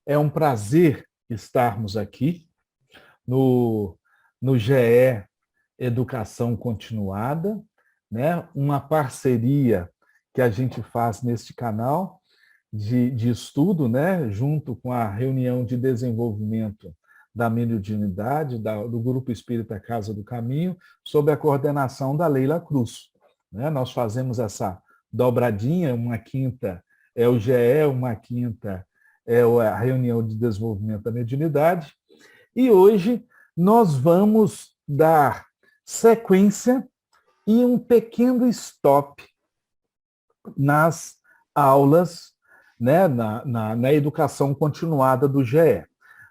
É um prazer estarmos aqui no GE Educação Continuada, né? Uma parceria que a gente faz neste canal de estudo, né? Junto com a reunião de desenvolvimento da mediunidade, do Grupo Espírita Casa do Caminho, sob a coordenação da Leila Cruz. Né? Nós fazemos essa dobradinha, uma quinta é o GE, uma quinta é a reunião de desenvolvimento da mediunidade, e hoje nós vamos dar sequência e um pequeno stop nas aulas, né, na educação continuada do GE.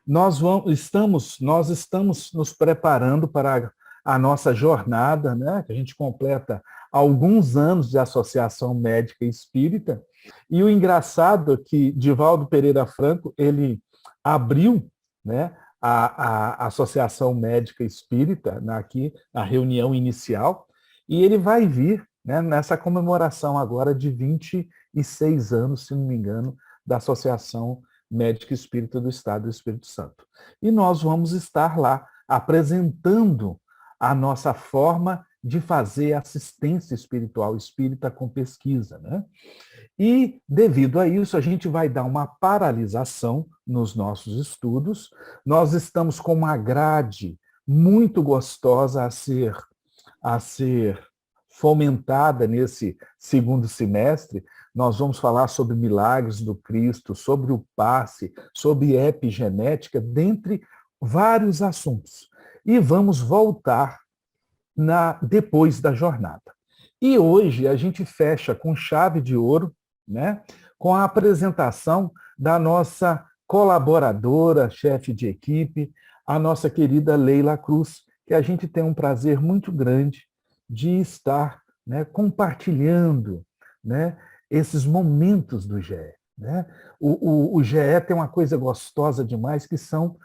Nós estamos nos preparando para a nossa jornada, né, que a gente completa alguns anos de associação médica espírita, e o engraçado é que Divaldo Pereira Franco, ele abriu, né, a Associação Médica Espírita, aqui na reunião inicial, e ele vai vir, né, nessa comemoração agora de 26 anos, se não me engano, da Associação Médica Espírita do Estado do Espírito Santo. E nós vamos estar lá apresentando a nossa forma de fazer assistência espiritual espírita com pesquisa, né? E, devido a isso, a gente vai dar uma paralisação nos nossos estudos. Nós estamos com uma grade muito gostosa a ser fomentada nesse segundo semestre. Nós vamos falar sobre milagres do Cristo, sobre o passe, sobre epigenética, dentre vários assuntos. E vamos voltar depois da jornada. E hoje a gente fecha com chave de ouro, né, com a apresentação da nossa colaboradora, chefe de equipe, a nossa querida Leila Cruz, que a gente tem um prazer muito grande de estar, né, compartilhando, né, esses momentos do GE. Né? O GE tem uma coisa gostosa demais, que são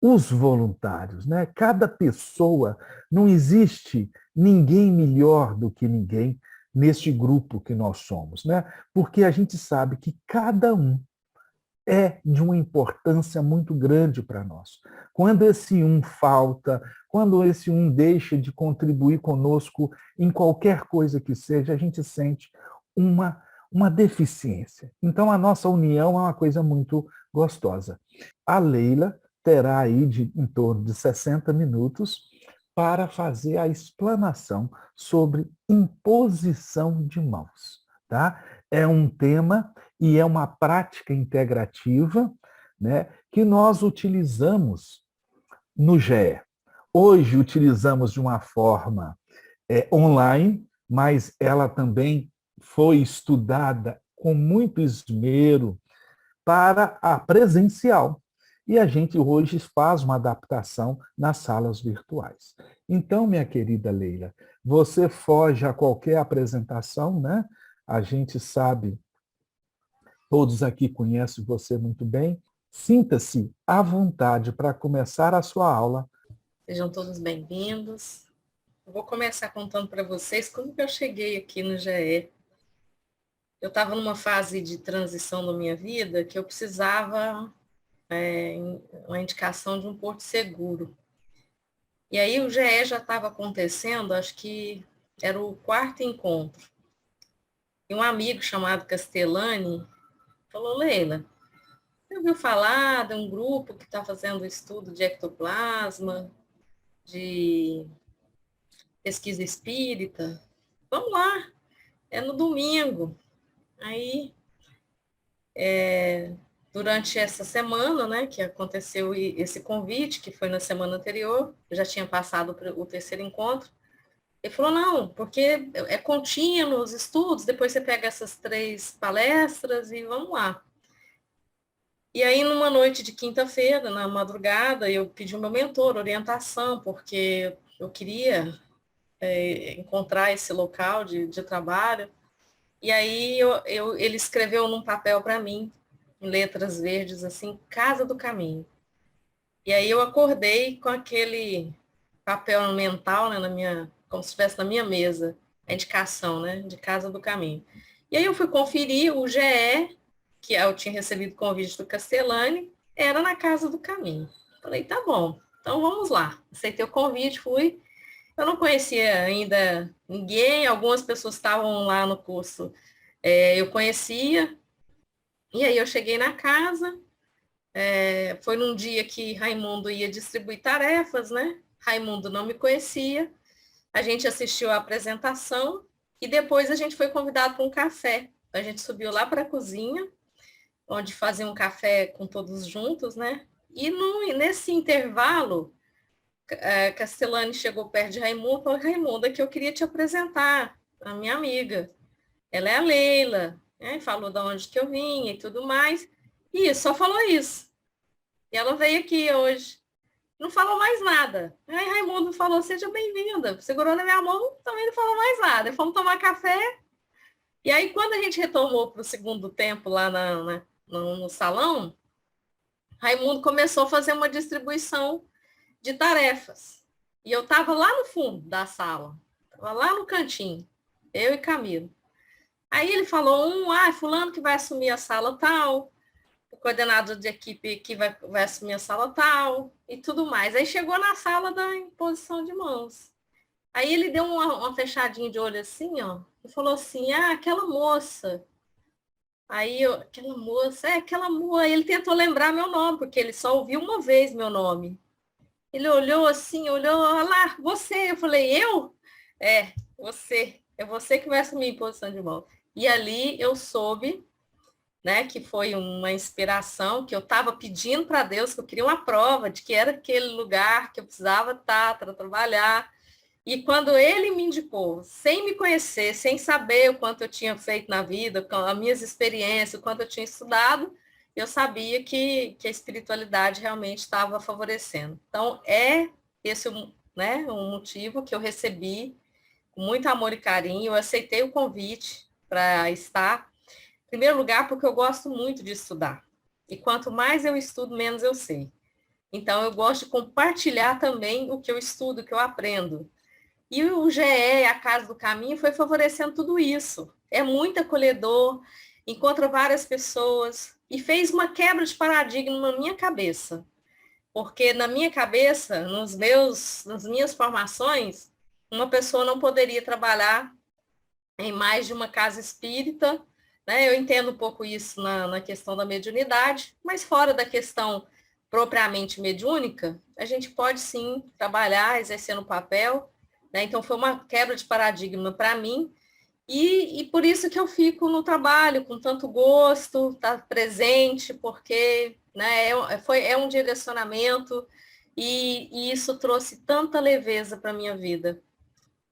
os voluntários. Né? Cada pessoa, não existe ninguém melhor do que ninguém neste grupo que nós somos, né? Porque a gente sabe que cada um é de uma importância muito grande para nós. Quando esse um falta, quando esse um deixa de contribuir conosco em qualquer coisa que seja, a gente sente uma deficiência. Então, a nossa união é uma coisa muito gostosa. A Leila terá aí em torno de 60 minutos para fazer a explanação sobre imposição de mãos. Tá? É um tema e é uma prática integrativa, né, que nós utilizamos no GE. Hoje utilizamos de uma forma online, mas ela também foi estudada com muito esmero para a presencial. E a gente hoje faz uma adaptação nas salas virtuais. Então, minha querida Leila, você foge a qualquer apresentação, né? A gente sabe, todos aqui conhecem você muito bem. Sinta-se à vontade para começar a sua aula. Sejam todos bem-vindos. Eu vou começar contando para vocês como que eu cheguei aqui no GE. Eu estava numa fase de transição da minha vida que eu precisava uma indicação de um porto seguro. E aí o GE já estava acontecendo, acho que era o 4º encontro. E um amigo chamado Castellani falou: Leila, você ouviu falar de um grupo que está fazendo estudo de ectoplasma, de pesquisa espírita? Vamos lá, é no domingo. Aí, durante essa semana, né, que aconteceu esse convite, que foi na semana anterior, eu já tinha passado o 3º encontro, ele falou: não, porque é contínuo os estudos, depois você pega essas 3 palestras e vamos lá. E aí, numa noite de quinta-feira, na madrugada, eu pedi ao meu mentor orientação, porque eu queria encontrar esse local de trabalho. E aí, ele escreveu num papel para mim, em letras verdes, assim, Casa do Caminho. E aí, eu acordei com aquele papel mental, né, como se estivesse na minha mesa, a indicação, né, de Casa do Caminho. E aí, eu fui conferir o GE, que eu tinha recebido convite do Castellani, Era na Casa do Caminho. Falei, tá bom, então vamos lá. Aceitei o convite, fui. Eu não conhecia ainda ninguém, algumas pessoas estavam lá no curso, eu conhecia. E aí eu cheguei na casa, foi num dia que Raimundo ia distribuir tarefas, né? Raimundo não me conhecia. A gente assistiu a apresentação e depois a gente foi convidado para um café. A gente subiu lá para a cozinha, onde fazia um café com todos juntos, né? E nesse intervalo, Castellani chegou perto de Raimundo e falou, Raimundo, é que eu queria te apresentar a minha amiga. Ela é a Leila, né? Falou de onde que eu vinha e tudo mais. E só falou isso. E ela veio aqui hoje. Não falou mais nada. Aí Raimundo falou, seja bem-vinda. Segurou na minha mão, também não falou mais nada. E fomos tomar café. E aí, quando a gente retomou para o segundo tempo lá no salão, Raimundo começou a fazer uma distribuição de tarefas. E eu estava lá no fundo da sala, estava lá no cantinho, eu e Camilo. Aí ele falou, fulano que vai assumir a sala tal, o coordenador de equipe que vai assumir a sala tal, e tudo mais. Aí chegou na sala da imposição de mãos. Aí ele deu uma fechadinha de olho assim, ó, e falou assim, aquela moça. Aí, aquela moça. Aí ele tentou lembrar meu nome, porque ele só ouviu uma vez meu nome. Ele olhou assim, olha lá, você. Eu falei, eu? Você. É você que vai assumir a posição de mão. E ali eu soube, né, que foi uma inspiração, que eu estava pedindo para Deus, que eu queria uma prova de que era aquele lugar que eu precisava estar para trabalhar. E quando ele me indicou, sem me conhecer, sem saber o quanto eu tinha feito na vida, com as minhas experiências, o quanto eu tinha estudado, eu sabia que a espiritualidade realmente estava favorecendo. Então, é esse, né, um motivo que eu recebi com muito amor e carinho. Eu aceitei o convite para estar. Em primeiro lugar, porque eu gosto muito de estudar. E quanto mais eu estudo, menos eu sei. Então, eu gosto de compartilhar também o que eu estudo, o que eu aprendo. E o GE, a Casa do Caminho, foi favorecendo tudo isso. É muito acolhedor, encontra várias pessoas e fez uma quebra de paradigma na minha cabeça. Porque na minha cabeça, nas minhas formações, uma pessoa não poderia trabalhar em mais de uma casa espírita, né? Eu entendo um pouco isso na questão da mediunidade, mas fora da questão propriamente mediúnica, a gente pode sim trabalhar exercendo o papel, né? Então foi uma quebra de paradigma para mim, e por isso que eu fico no trabalho com tanto gosto, tá presente, porque, né, é um direcionamento, e isso trouxe tanta leveza para a minha vida,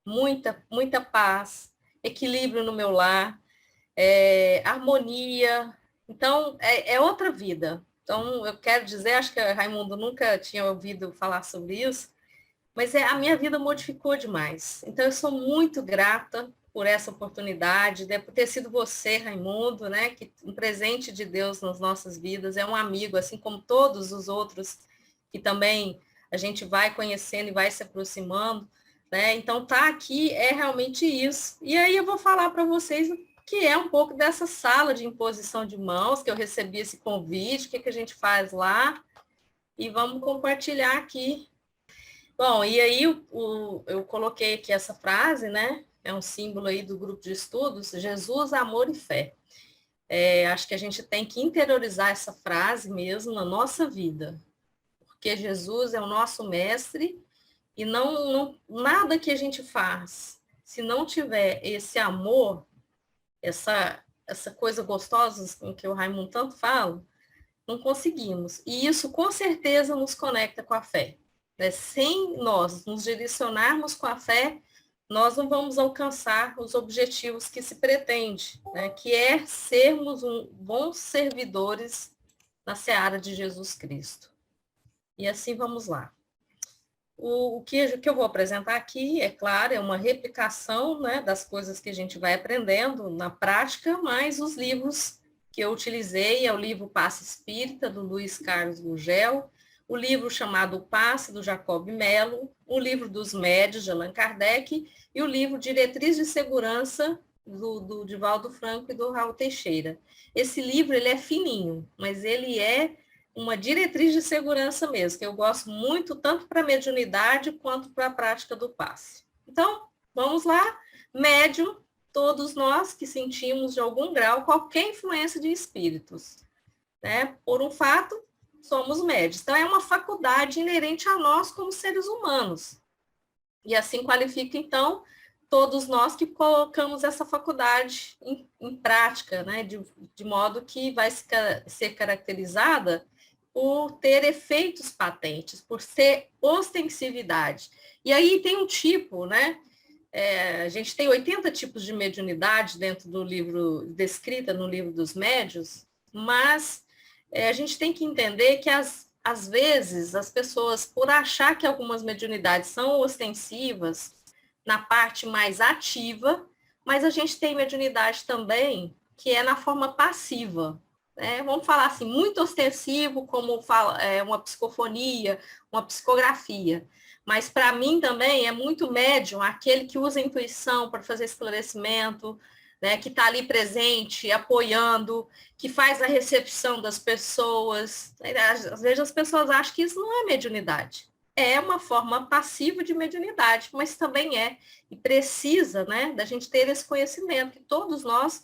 muita, muita paz, equilíbrio no meu lar, harmonia. Então, é outra vida. Então, eu quero dizer, acho que a Raimundo nunca tinha ouvido falar sobre isso, mas a minha vida modificou demais. Então, eu sou muito grata por essa oportunidade, por ter sido você, Raimundo, né, que um presente de Deus nas nossas vidas, é um amigo, assim como todos os outros que também a gente vai conhecendo e vai se aproximando, né? Então, tá aqui é realmente isso. E aí eu vou falar para vocês que é um pouco dessa sala de imposição de mãos, que eu recebi esse convite, o que a gente faz lá, e vamos compartilhar aqui. Bom, e aí eu coloquei aqui essa frase, né? É um símbolo aí do grupo de estudos, Jesus, amor e fé. Acho que a gente tem que interiorizar essa frase mesmo na nossa vida, porque Jesus é o nosso mestre e nada que a gente faz, se não tiver esse amor, essa coisa gostosa com que o Raimundo tanto fala, não conseguimos. E isso com certeza nos conecta com a fé. Né? Sem nós nos direcionarmos com a fé, nós não vamos alcançar os objetivos que se pretende, né? Que é sermos bons servidores na seara de Jesus Cristo. E assim vamos lá. O que eu vou apresentar aqui, é claro, é uma replicação, né, das coisas que a gente vai aprendendo na prática, mas os livros que eu utilizei é o livro Passe Espírita, do Luiz Carlos Gurgel, o livro chamado O Passe, do Jacob Mello, o livro dos Médios, de Allan Kardec, e o livro Diretriz de Segurança, do Divaldo Franco e do Raul Teixeira. Esse livro ele é fininho, mas ele é uma diretriz de segurança mesmo, que eu gosto muito tanto para a mediunidade quanto para a prática do passe. Então, vamos lá, médium, todos nós que sentimos de algum grau qualquer influência de espíritos, né? Por um fato, somos médios. Então, é uma faculdade inerente a nós como seres humanos. E assim qualifica, então, todos nós que colocamos essa faculdade em prática, né? De modo que vai ser caracterizada por ter efeitos patentes, por ser ostensividade. E aí tem um tipo, né? A gente tem 80 tipos de mediunidade dentro do livro, descrita no livro dos médios, mas a gente tem que entender que às vezes as pessoas, por achar que algumas mediunidades são ostensivas na parte mais ativa, mas a gente tem mediunidade também que é na forma passiva. Né? Vamos falar assim, muito ostensivo, como uma psicofonia, uma psicografia. Mas para mim também é muito médium aquele que usa a intuição para fazer esclarecimento, né, que está ali presente, apoiando, que faz a recepção das pessoas. Às vezes as pessoas acham que isso não é mediunidade. É uma forma passiva de mediunidade, mas também é, e precisa, né, da gente ter esse conhecimento, que todos nós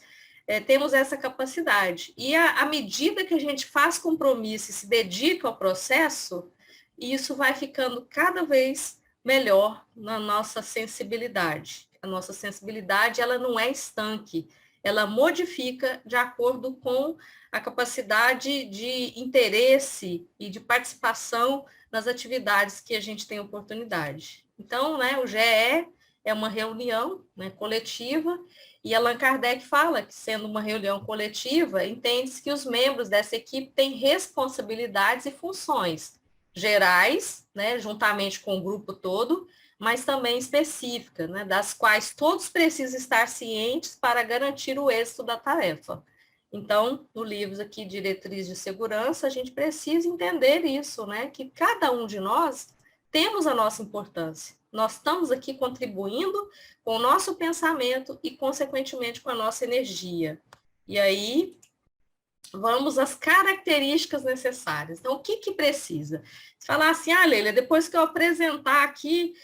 temos essa capacidade. E à medida que a gente faz compromisso e se dedica ao processo, isso vai ficando cada vez melhor na nossa sensibilidade. A nossa sensibilidade, ela não é estanque, ela modifica de acordo com a capacidade de interesse e de participação nas atividades que a gente tem oportunidade. Então, né, o GE é uma reunião, né, coletiva, e Allan Kardec fala que, sendo uma reunião coletiva, entende-se que os membros dessa equipe têm responsabilidades e funções gerais, né, juntamente com o grupo todo, mas também específicas, né, das quais todos precisam estar cientes para garantir o êxito da tarefa. Então, no livro aqui, Diretriz de Segurança, a gente precisa entender isso, né, que cada um de nós temos a nossa importância. Nós estamos aqui contribuindo com o nosso pensamento e, consequentemente, com a nossa energia. E aí, vamos às características necessárias. Então, o que precisa? Você falar assim, Leila, depois que eu apresentar aqui,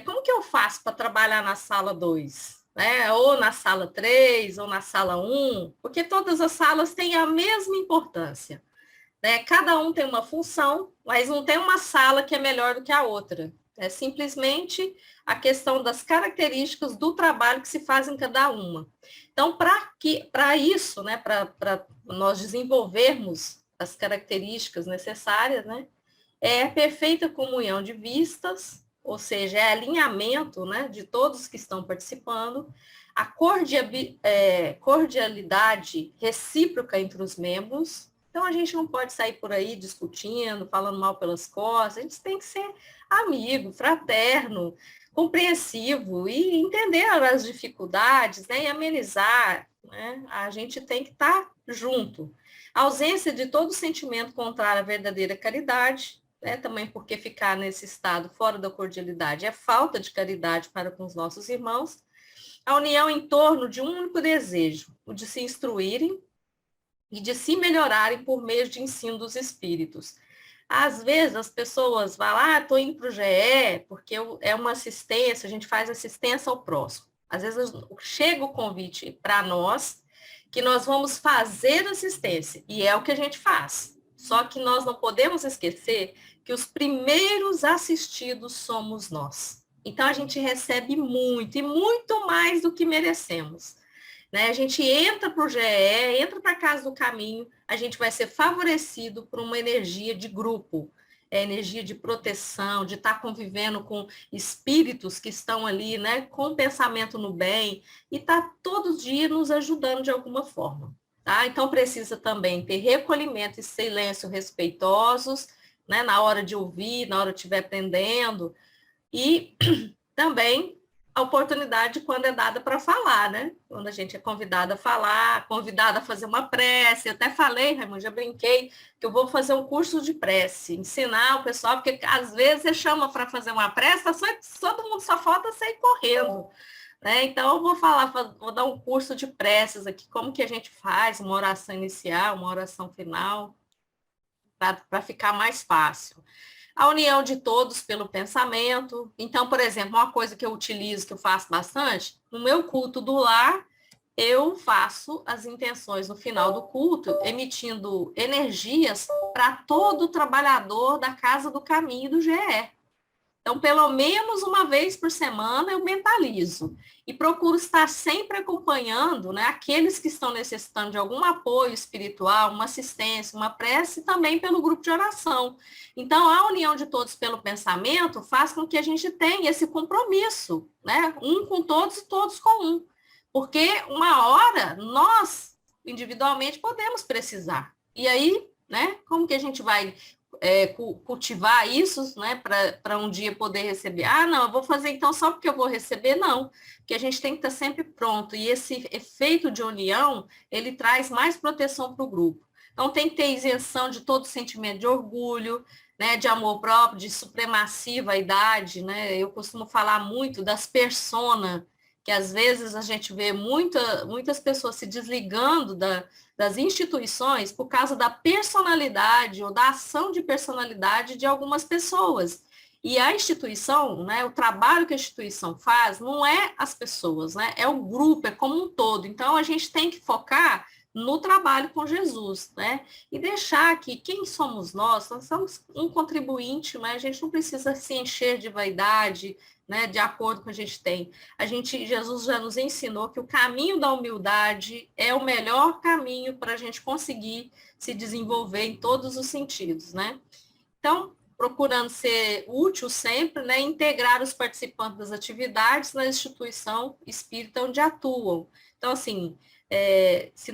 como que eu faço para trabalhar na sala 2? Né? Ou na sala 3, ou na sala 1, porque todas as salas têm a mesma importância. Né? Cada um tem uma função, mas não tem uma sala que é melhor do que a outra. É simplesmente a questão das características do trabalho que se faz em cada uma. Então, para isso, né, para nós desenvolvermos as características necessárias, né, é a perfeita comunhão de vistas, ou seja, é alinhamento, né, de todos que estão participando, a cordialidade recíproca entre os membros. Então, a gente não pode sair por aí discutindo, falando mal pelas costas, a gente tem que ser amigo, fraterno, compreensivo e entender as dificuldades, né, e amenizar, né? A gente tem que estar junto. A ausência de todo sentimento contrário à verdadeira caridade, né, também porque ficar nesse estado fora da cordialidade é falta de caridade para com os nossos irmãos. A união em torno de um único desejo, o de se instruírem e de se melhorarem por meio de ensino dos espíritos. Às vezes as pessoas vão lá, estou indo para o GE, porque é uma assistência, a gente faz assistência ao próximo. Às vezes chega o convite para nós, que nós vamos fazer assistência, e é o que a gente faz. Só que nós não podemos esquecer que os primeiros assistidos somos nós. Então, a gente recebe muito, e muito mais do que merecemos. Né? A gente entra para o GE, entra para a Casa do Caminho, a gente vai ser favorecido por uma energia de grupo, energia de proteção, de estar convivendo com espíritos que estão ali, né, com pensamento no bem, e está todo dia nos ajudando de alguma forma. Tá? Então, precisa também ter recolhimento e silêncio respeitosos, né, na hora de ouvir, na hora de estiver aprendendo, e também a oportunidade quando é dada para falar, né? Quando a gente é convidada a falar, convidada a fazer uma prece. Eu até falei, Raimundo, já brinquei, que eu vou fazer um curso de prece, ensinar o pessoal, porque às vezes você chama para fazer uma prece, todo mundo só falta sair correndo. Né? Então, eu vou falar, vou dar um curso de preces aqui, como que a gente faz uma oração inicial, uma oração final, para ficar mais fácil. A união de todos pelo pensamento. Então, por exemplo, uma coisa que eu utilizo, que eu faço bastante, no meu culto do lar, eu faço as intenções no final do culto, emitindo energias para todo trabalhador da Casa do Caminho do GE. Então, pelo menos uma vez por semana eu mentalizo e procuro estar sempre acompanhando, né, aqueles que estão necessitando de algum apoio espiritual, uma assistência, uma prece, e também pelo grupo de oração. Então, a união de todos pelo pensamento faz com que a gente tenha esse compromisso, né, um com todos e todos com um. Porque uma hora nós, individualmente, podemos precisar. E aí, né, como que a gente vai cultivar isso, né, para um dia poder receber? Ah, não, eu vou fazer então só porque eu vou receber? Não, porque a gente tem que estar sempre pronto. E esse efeito de união, ele traz mais proteção para o grupo. Então, tem que ter isenção de todo sentimento de orgulho, né, de amor próprio, de supremacia, vaidade, né? Eu costumo falar muito das personas, que às vezes a gente vê muitas pessoas se desligando das instituições por causa da personalidade ou da ação de personalidade de algumas pessoas. E a instituição, né, o trabalho que a instituição faz, não é as pessoas, né, é o grupo, é como um todo. Então, a gente tem que focar no trabalho com Jesus, né? E deixar que quem somos nós somos um contribuinte, mas a gente não precisa se encher de vaidade, né, de acordo com o que a gente tem. Jesus já nos ensinou que o caminho da humildade é o melhor caminho para a gente conseguir se desenvolver em todos os sentidos, né? Então, procurando ser útil sempre, né, integrar os participantes das atividades na instituição espírita onde atuam. Então, assim, se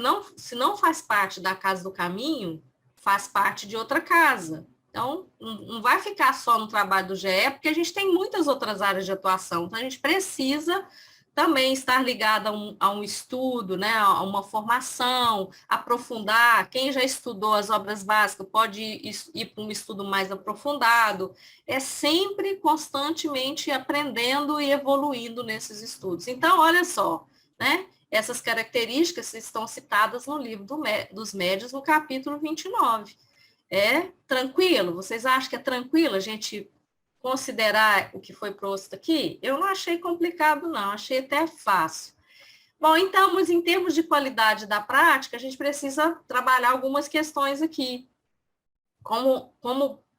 não faz parte da Casa do Caminho, faz parte de outra casa. Então, não vai ficar só no trabalho do GE, porque a gente tem muitas outras áreas de atuação. Então, a gente precisa também estar ligado a um estudo, né, a uma formação, aprofundar. Quem já estudou as obras básicas pode ir para um estudo mais aprofundado. É sempre constantemente aprendendo e evoluindo nesses estudos. Então, olha só, né? Essas características estão citadas no livro dos Médiuns, no capítulo 29. É tranquilo? Vocês acham que é tranquilo a gente considerar o que foi posto aqui? Eu não achei complicado, não. Achei até fácil. Bom, então, mas em termos de qualidade da prática, a gente precisa trabalhar algumas questões aqui. Como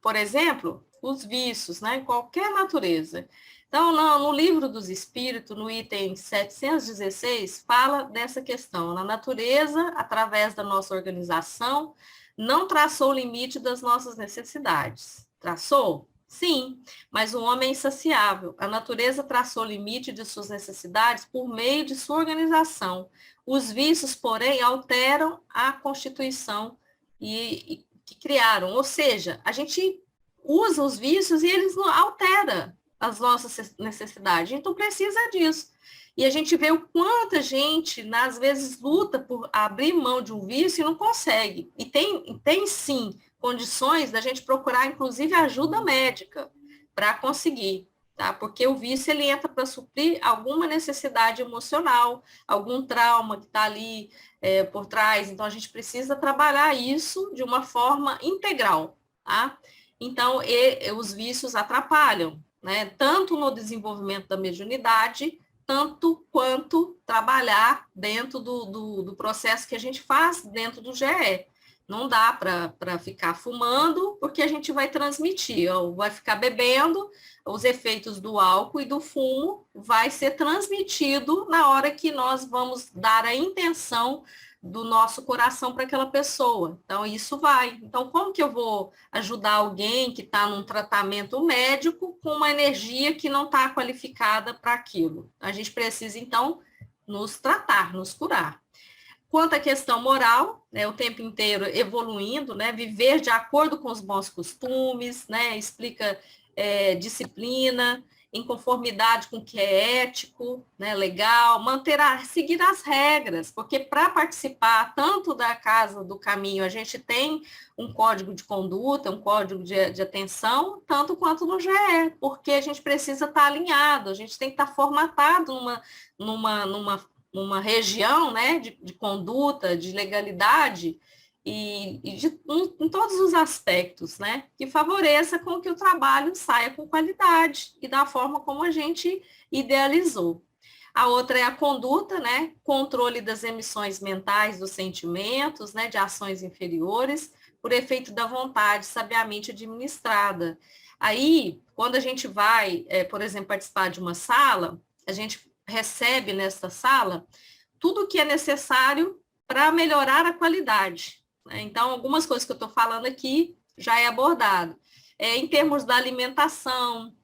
por exemplo, os vícios, né? Qualquer natureza. Então, no livro dos Espíritos, no item 716, fala dessa questão. Na natureza, através da nossa organização, não traçou o limite das nossas necessidades. Traçou? Sim, mas o homem é insaciável. A natureza traçou o limite de suas necessidades por meio de sua organização. Os vícios, porém, alteram a constituição que criaram. Ou seja, a gente usa os vícios e eles não alteram as nossas necessidades. Então, precisa disso. E a gente vê o quanto a gente, às vezes, luta por abrir mão de um vício e não consegue. E tem sim, condições da gente procurar, inclusive, ajuda médica para conseguir, tá? Porque o vício, ele entra para suprir alguma necessidade emocional, algum trauma que está ali por trás. Então, a gente precisa trabalhar isso de uma forma integral, tá? Então, os vícios atrapalham, né? Tanto no desenvolvimento da mediunidade, tanto quanto trabalhar dentro do processo que a gente faz dentro do GE. Não dá para ficar fumando, porque a gente vai transmitir, ou vai ficar bebendo, os efeitos do álcool e do fumo vai ser transmitido na hora que nós vamos dar a intenção do nosso coração para aquela pessoa. Então, isso vai. Então, como que eu vou ajudar alguém que está num tratamento médico com uma energia que não está qualificada para aquilo? A gente precisa, então, nos tratar, nos curar. Quanto à questão moral, né, o tempo inteiro evoluindo, né, viver de acordo com os bons costumes, né, explica disciplina, em conformidade com o que é ético, né, legal, seguir as regras, porque para participar tanto da Casa do Caminho, a gente tem um código de conduta, um código de atenção, tanto quanto no GE, porque a gente precisa estar alinhado, a gente tem que estar formatado numa região, né, de conduta, de legalidade, em todos os aspectos, né, que favoreça com que o trabalho saia com qualidade e da forma como a gente idealizou. A outra é a conduta, né, controle das emissões mentais, dos sentimentos, né, de ações inferiores, por efeito da vontade sabiamente administrada. Aí, quando a gente vai, por exemplo, participar de uma sala, a gente recebe nessa sala tudo o que é necessário para melhorar a qualidade, né? Então, algumas coisas que eu estou falando aqui já é abordado. Em termos da alimentação,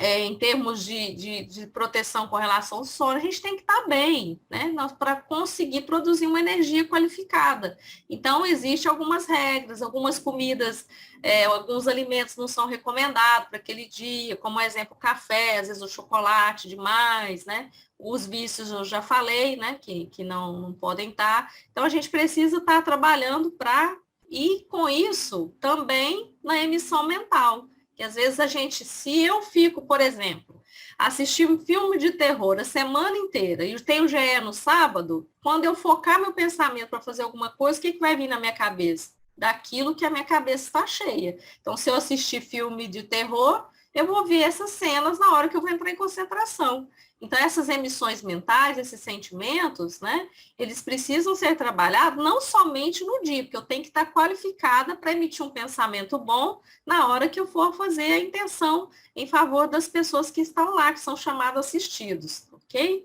em termos de proteção com relação ao sono, a gente tem que estar bem, né? Para conseguir produzir uma energia qualificada. Então, existem algumas regras, algumas comidas, alguns alimentos não são recomendados para aquele dia, como, exemplo, o café, às vezes o chocolate demais, né? Os vícios eu já falei, né? Que não podem estar. Então, a gente precisa estar trabalhando para ir com isso também na emissão mental. Que às vezes se eu fico, por exemplo, assistindo um filme de terror a semana inteira e tenho GE no sábado, quando eu focar meu pensamento para fazer alguma coisa, o que vai vir na minha cabeça? Daquilo que a minha cabeça está cheia. Então, se eu assistir filme de terror, eu vou ver essas cenas na hora que eu vou entrar em concentração. Então, essas emissões mentais, esses sentimentos, né, eles precisam ser trabalhados não somente no dia, porque eu tenho que estar qualificada para emitir um pensamento bom na hora que eu for fazer a intenção em favor das pessoas que estão lá, que são chamados assistidos, ok?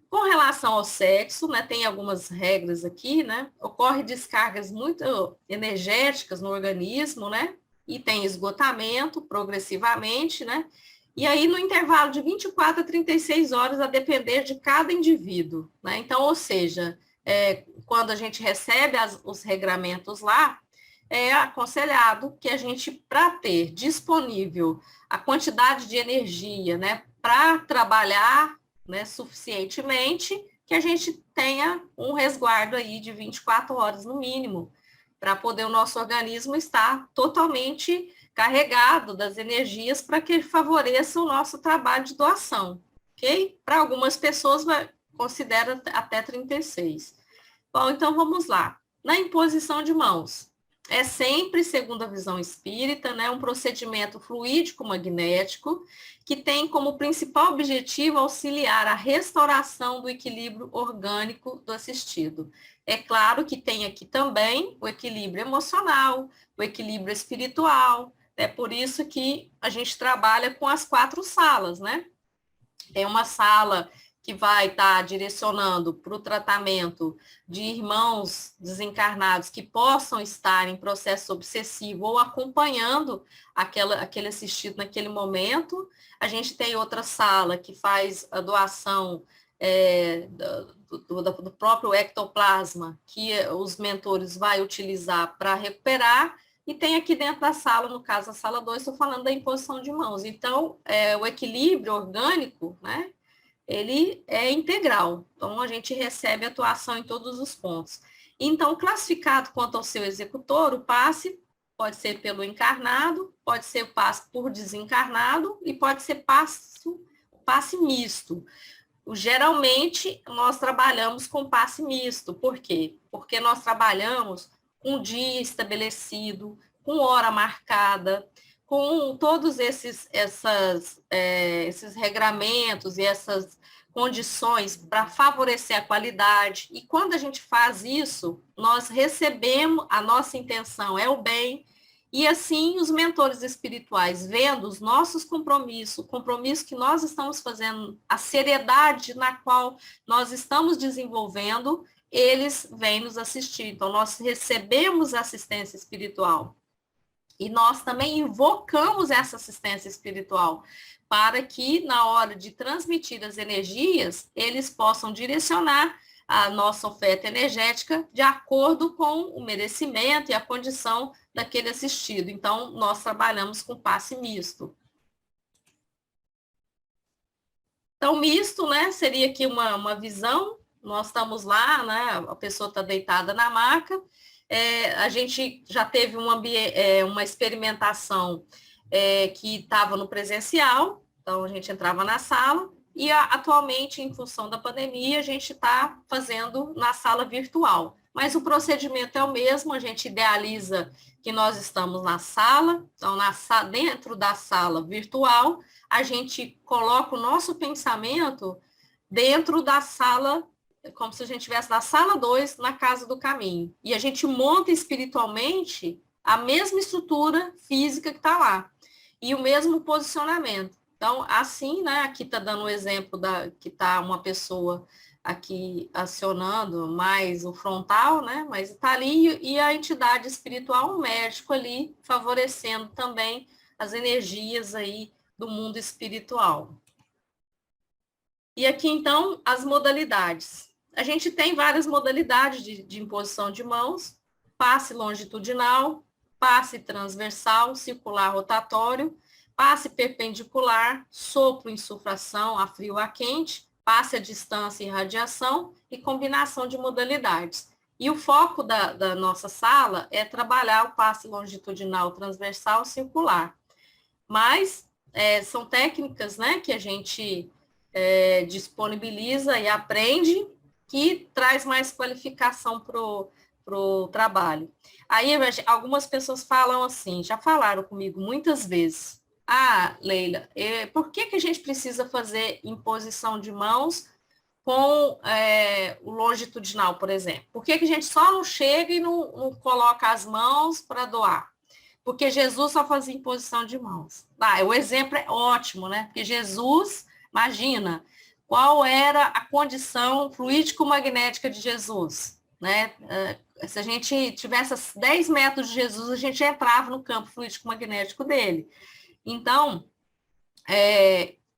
Com relação ao sexo, né, tem algumas regras aqui, né? Ocorre descargas muito energéticas no organismo, né? E tem esgotamento progressivamente, né? E aí, no intervalo de 24 a 36 horas, a depender de cada indivíduo, né? Então, ou seja, quando a gente recebe os regramentos lá, é aconselhado que a gente, para ter disponível a quantidade de energia, né, para trabalhar, né, suficientemente, que a gente tenha um resguardo aí de 24 horas no mínimo, para poder o nosso organismo estar totalmente carregado das energias para que favoreça o nosso trabalho de doação, ok? Para algumas pessoas considera até 36. Bom, então vamos lá. Na imposição de mãos, é sempre, segundo a visão espírita, né, um procedimento fluídico-magnético que tem como principal objetivo auxiliar a restauração do equilíbrio orgânico do assistido. É claro que tem aqui também o equilíbrio emocional, o equilíbrio espiritual, é por isso que a gente trabalha com as 4 salas, né? Tem uma sala que vai estar direcionando para o tratamento de irmãos desencarnados que possam estar em processo obsessivo ou acompanhando aquele assistido naquele momento. A gente tem outra sala que faz a doação do próprio ectoplasma, que os mentores vão utilizar para recuperar. E tem aqui dentro da sala, no caso a sala 2, estou falando da imposição de mãos. Então, o equilíbrio orgânico, né, ele é integral. Então, a gente recebe atuação em todos os pontos. Então, classificado quanto ao seu executor, o passe pode ser pelo encarnado, pode ser o passe por desencarnado e pode ser passe misto. Geralmente, nós trabalhamos com passe misto. Por quê? Porque nós trabalhamos com dia estabelecido, com hora marcada, com todos esses regramentos e essas condições para favorecer a qualidade. E quando a gente faz isso, nós recebemos, a nossa intenção é o bem, e assim os mentores espirituais, vendo os nossos compromissos, o compromisso que nós estamos fazendo, a seriedade na qual nós estamos desenvolvendo, eles vêm nos assistir. Então, nós recebemos assistência espiritual. E nós também invocamos essa assistência espiritual para que, na hora de transmitir as energias, eles possam direcionar a nossa oferta energética de acordo com o merecimento e a condição daquele assistido. Então, nós trabalhamos com passe misto. Então, misto, né, seria aqui uma visão. Nós estamos lá, né, a pessoa está deitada na maca. A gente já teve uma experimentação que estava no presencial, então a gente entrava na sala, e atualmente, em função da pandemia, a gente está fazendo na sala virtual. mas o procedimento é o mesmo, a gente idealiza que nós estamos na sala, então dentro da sala virtual, a gente coloca o nosso pensamento dentro da sala, como se a gente estivesse na sala 2, na Casa do Caminho. E a gente monta espiritualmente a mesma estrutura física que está lá. E o mesmo posicionamento. Então, assim, né, aqui está dando um exemplo que está uma pessoa aqui acionando mais o frontal, né, mas está ali e a entidade espiritual, o médico ali, favorecendo também as energias aí do mundo espiritual. E aqui, então, as modalidades. A gente tem várias modalidades de imposição de mãos, passe longitudinal, passe transversal, circular rotatório, passe perpendicular, sopro, insuflação, a frio, a quente, passe a distância e radiação e combinação de modalidades. E o foco da nossa sala é trabalhar o passe longitudinal, transversal, circular. Mas são técnicas, né, que a gente disponibiliza e aprende, que traz mais qualificação para o trabalho. Aí algumas pessoas falam assim, já falaram comigo muitas vezes, Leila, por que a gente precisa fazer imposição de mãos com o longitudinal, por exemplo? Por que a gente só não chega e não coloca as mãos para doar? Porque Jesus só fazia imposição de mãos. O exemplo é ótimo, né? Porque Jesus, imagina, qual era a condição fluídico-magnética de Jesus, né? Se a gente tivesse 10 metros de Jesus, a gente entrava no campo fluídico-magnético dele. Então,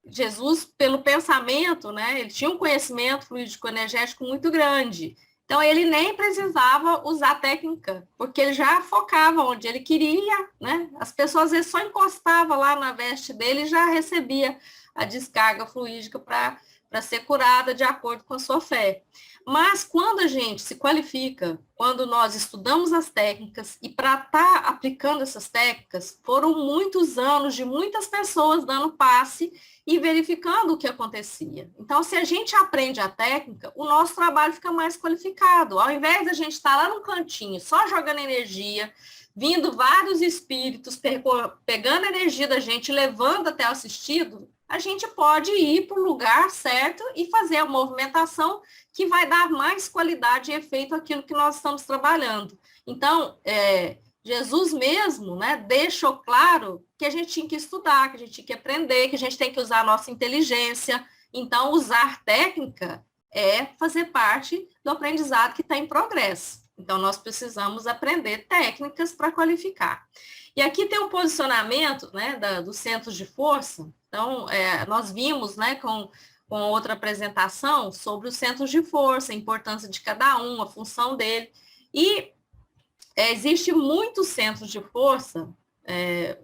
Jesus, pelo pensamento, né, ele tinha um conhecimento fluídico-energético muito grande. Então, ele nem precisava usar técnica, porque ele já focava onde ele queria, né? As pessoas, às vezes, só encostavam lá na veste dele e já recebia a descarga fluídica para ser curada de acordo com a sua fé. Mas quando a gente se qualifica, quando nós estudamos as técnicas, e para estar aplicando essas técnicas, foram muitos anos de muitas pessoas dando passe e verificando o que acontecia. Então, se a gente aprende a técnica, o nosso trabalho fica mais qualificado. Ao invés da gente estar lá no cantinho, só jogando energia, vindo vários espíritos, pegando a energia da gente, levando até o assistido, a gente pode ir para o lugar certo e fazer a movimentação que vai dar mais qualidade e efeito àquilo que nós estamos trabalhando. Então, Jesus mesmo, né, deixou claro que a gente tinha que estudar, que a gente tinha que aprender, que a gente tem que usar a nossa inteligência. Então, usar técnica é fazer parte do aprendizado que está em progresso. Então, nós precisamos aprender técnicas para qualificar. E aqui tem um posicionamento, né, dos centros de força. Então, nós vimos, né, com outra apresentação sobre os centros de força, a importância de cada um, a função dele. E existe muitos centros de força,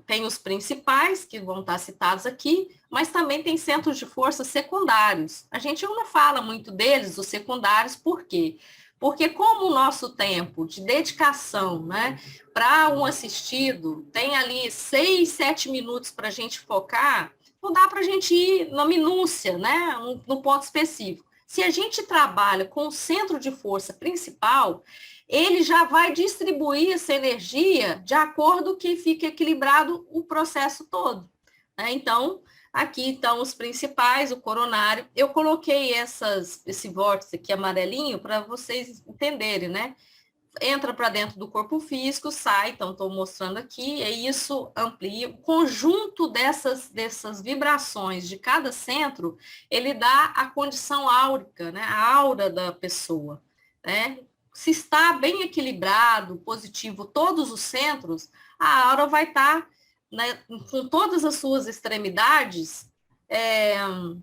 tem os principais, que vão estar citados aqui, mas também tem centros de força secundários. A gente não fala muito deles, os secundários, por quê? Porque como o nosso tempo de dedicação, né, para um assistido tem ali 6, 7 minutos para a gente focar, não dá para a gente ir na minúcia, né, no ponto específico. Se a gente trabalha com o centro de força principal, ele já vai distribuir essa energia de acordo que fique equilibrado o processo todo, né? Então, aqui estão os principais, o coronário. Eu coloquei esse vórtice aqui amarelinho para vocês entenderem, né? Entra para dentro do corpo físico, sai, então estou mostrando aqui, e isso amplia. O conjunto dessas vibrações de cada centro, ele dá a condição áurica, né? A aura da pessoa, né? Se está bem equilibrado, positivo, todos os centros, a aura vai estar, né, com todas as suas extremidades,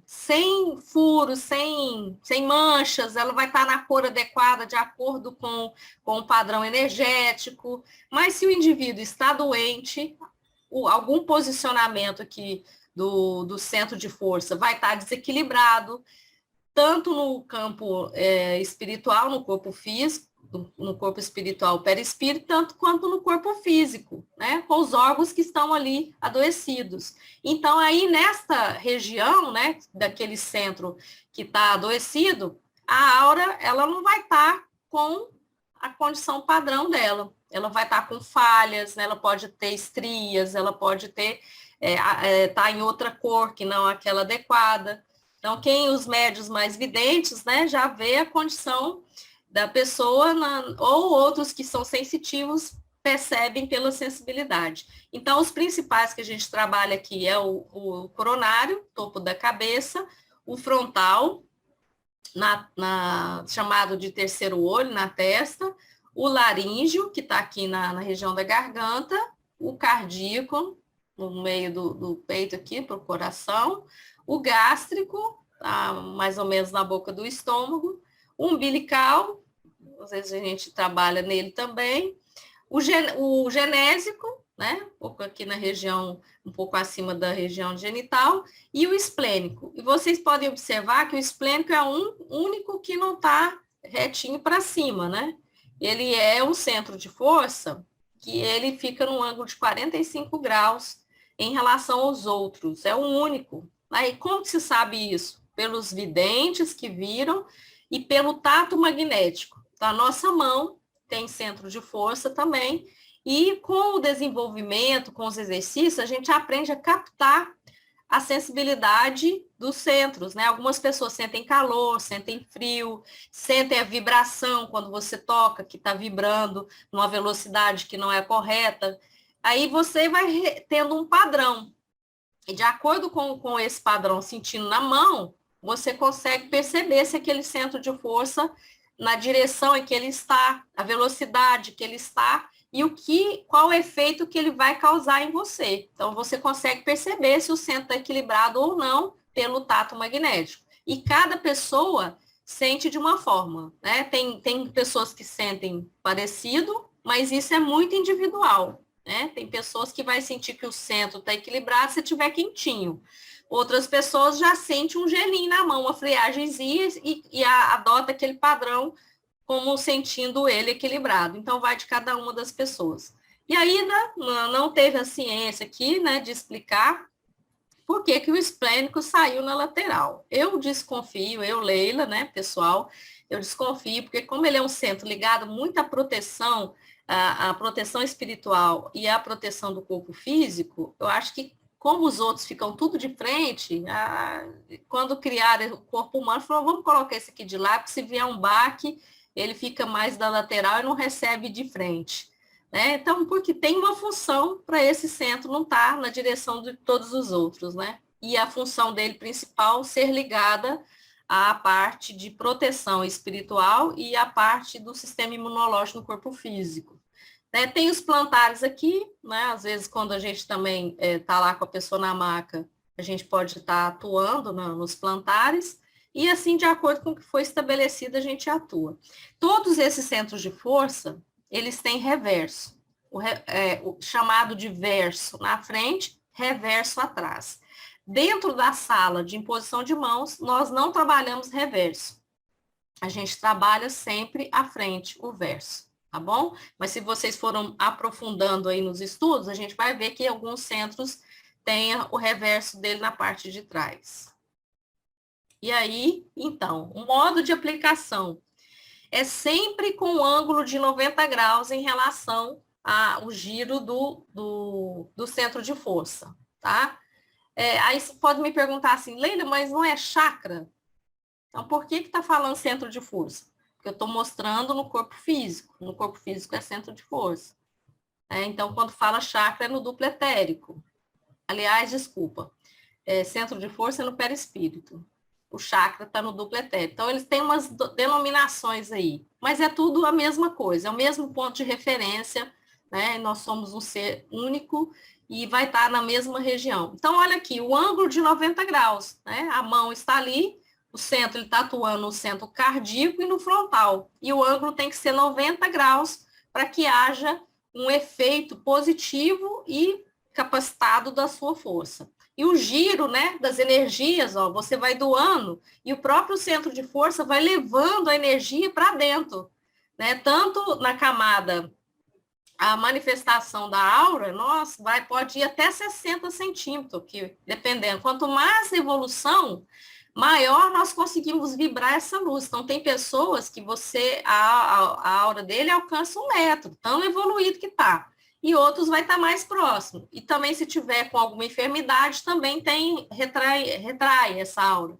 sem furos, sem manchas, ela vai estar na cor adequada, de acordo com o padrão energético. Mas se o indivíduo está doente, algum posicionamento aqui do centro de força vai estar desequilibrado, tanto no campo espiritual, no corpo físico, no corpo espiritual perispírito, tanto quanto no corpo físico, né, com os órgãos que estão ali adoecidos. Então, aí nesta região, né, daquele centro que está adoecido, a aura, ela não vai estar com a condição padrão dela. Ela vai estar com falhas, né? Ela pode ter estrias, ela pode ter tá em outra cor que não aquela adequada. Então, os médios mais videntes, né, já vê a condição da pessoa, ou outros que são sensitivos percebem pela sensibilidade. Então, os principais que a gente trabalha aqui é o coronário, topo da cabeça, o frontal, chamado de terceiro olho, na testa, o laríngeo, que está aqui na região da garganta, o cardíaco, no meio do peito aqui, para o coração, o gástrico, tá mais ou menos na boca do estômago, o umbilical, às vezes a gente trabalha nele também, o genésico, né, um pouco aqui na região, um pouco acima da região genital, e o esplênico. E vocês podem observar que o esplênico é um único que não está retinho para cima, né? Ele é um centro de força que ele fica num ângulo de 45 graus em relação aos outros, é o único. Aí, como se sabe isso? Pelos videntes que viram e pelo tato magnético. Então, a nossa mão tem centro de força também, e com o desenvolvimento, com os exercícios, a gente aprende a captar a sensibilidade dos centros, né? Algumas pessoas sentem calor, sentem frio, sentem a vibração quando você toca, que está vibrando numa velocidade que não é correta. Aí você vai tendo um padrão. E de acordo com esse padrão sentindo na mão, você consegue perceber se aquele centro de força, na direção em que ele está, a velocidade que ele está, e qual o efeito que ele vai causar em você. Então, você consegue perceber se o centro está equilibrado ou não pelo tato magnético. E cada pessoa sente de uma forma, né? Tem pessoas que sentem parecido, mas isso é muito individual, né? Tem pessoas que vai sentir que o centro está equilibrado se estiver quentinho. Outras pessoas já sentem um gelinho na mão, uma friagemzinha, e adota aquele padrão como sentindo ele equilibrado. Então, vai de cada uma das pessoas. E ainda não teve a ciência aqui, né, de explicar por que o esplênico saiu na lateral. Eu desconfio, Leila, né, pessoal, eu desconfio, porque como ele é um centro ligado muito à proteção, a proteção espiritual e à proteção do corpo físico, eu acho que como os outros ficam tudo de frente, quando criaram o corpo humano, falaram, vamos colocar esse aqui de lado, porque se vier um baque, ele fica mais da lateral e não recebe de frente. Né? Então, porque tem uma função para esse centro não estar na direção de todos os outros, né? E a função dele principal ser ligada à parte de proteção espiritual e à parte do sistema imunológico no corpo físico. Né? Tem os plantares aqui, né? Às vezes quando a gente também está lá com a pessoa na maca, a gente pode estar atuando nos plantares, e assim, de acordo com o que foi estabelecido, a gente atua. Todos esses centros de força, eles têm reverso, o chamado de verso na frente, reverso atrás. Dentro da sala de imposição de mãos, nós não trabalhamos reverso. A gente trabalha sempre à frente, o verso, tá bom? Mas se vocês foram aprofundando aí nos estudos, a gente vai ver que alguns centros têm o reverso dele na parte de trás. E aí, então, o modo de aplicação é sempre com um ângulo de 90 graus em relação ao giro do centro de força, tá? Aí você pode me perguntar assim, Leila, mas não é chakra? Então, por que está falando centro de força? Porque eu estou mostrando no corpo físico. No corpo físico é centro de força. Então, quando fala chakra, é no duplo etérico. Aliás, desculpa, centro de força é no perispírito. O chakra está no duplo etérico. Então, eles têm umas denominações aí, mas é tudo a mesma coisa, é o mesmo ponto de referência, né? Nós somos um ser único e vai estar na mesma região. Então, olha aqui, o ângulo de 90 graus, né? A mão está ali, o centro, ele está atuando no centro cardíaco e no frontal, e o ângulo tem que ser 90 graus para que haja um efeito positivo e capacitado da sua força. E o giro, né, das energias, ó, você vai doando e o próprio centro de força vai levando a energia para dentro, né? Tanto na camada, a manifestação da aura, pode ir até 60 centímetros, que dependendo. Quanto mais evolução, maior nós conseguimos vibrar essa luz. Então, tem pessoas que a aura dele alcança 1 metro, tão evoluído que está. E outros vai estar mais próximo. E também, se tiver com alguma enfermidade, também retrai essa aura.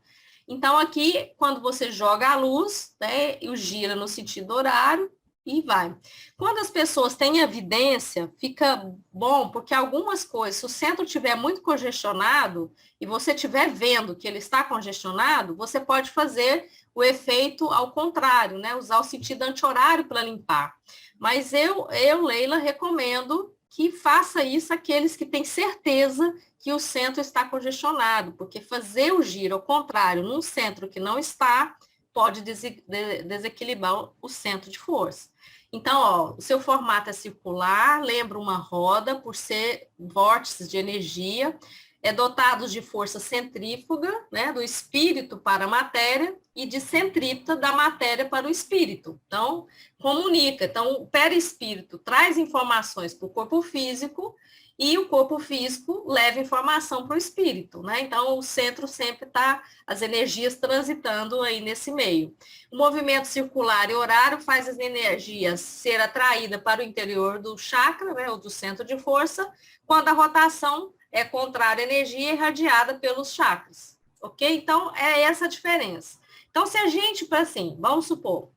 Então, aqui, quando você joga a luz, né, e gira no sentido horário, e vai. Quando as pessoas têm evidência, fica bom, porque algumas coisas, se o centro estiver muito congestionado, e você estiver vendo que ele está congestionado, você pode fazer o efeito ao contrário, né? Usar o sentido anti-horário para limpar. Mas eu, Leila, recomendo que faça isso aqueles que têm certeza que o centro está congestionado, porque fazer o giro ao contrário num centro que não está, pode desequilibrar o centro de força. Então, ó, o seu formato é circular, lembra uma roda, por ser vórtices de energia, é dotado de força centrífuga, né, do espírito para a matéria, e de centrípeta da matéria para o espírito. Então, comunica. Então, o perispírito traz informações para o corpo físico, e o corpo físico leva informação para o espírito, né? Então, o centro sempre está, as energias transitando aí nesse meio. O movimento circular e horário faz as energias ser atraídas para o interior do chakra, né, ou do centro de força, quando a rotação é contrária à energia irradiada pelos chakras, ok? Então, é essa a diferença. Então, se a gente, assim, vamos supor,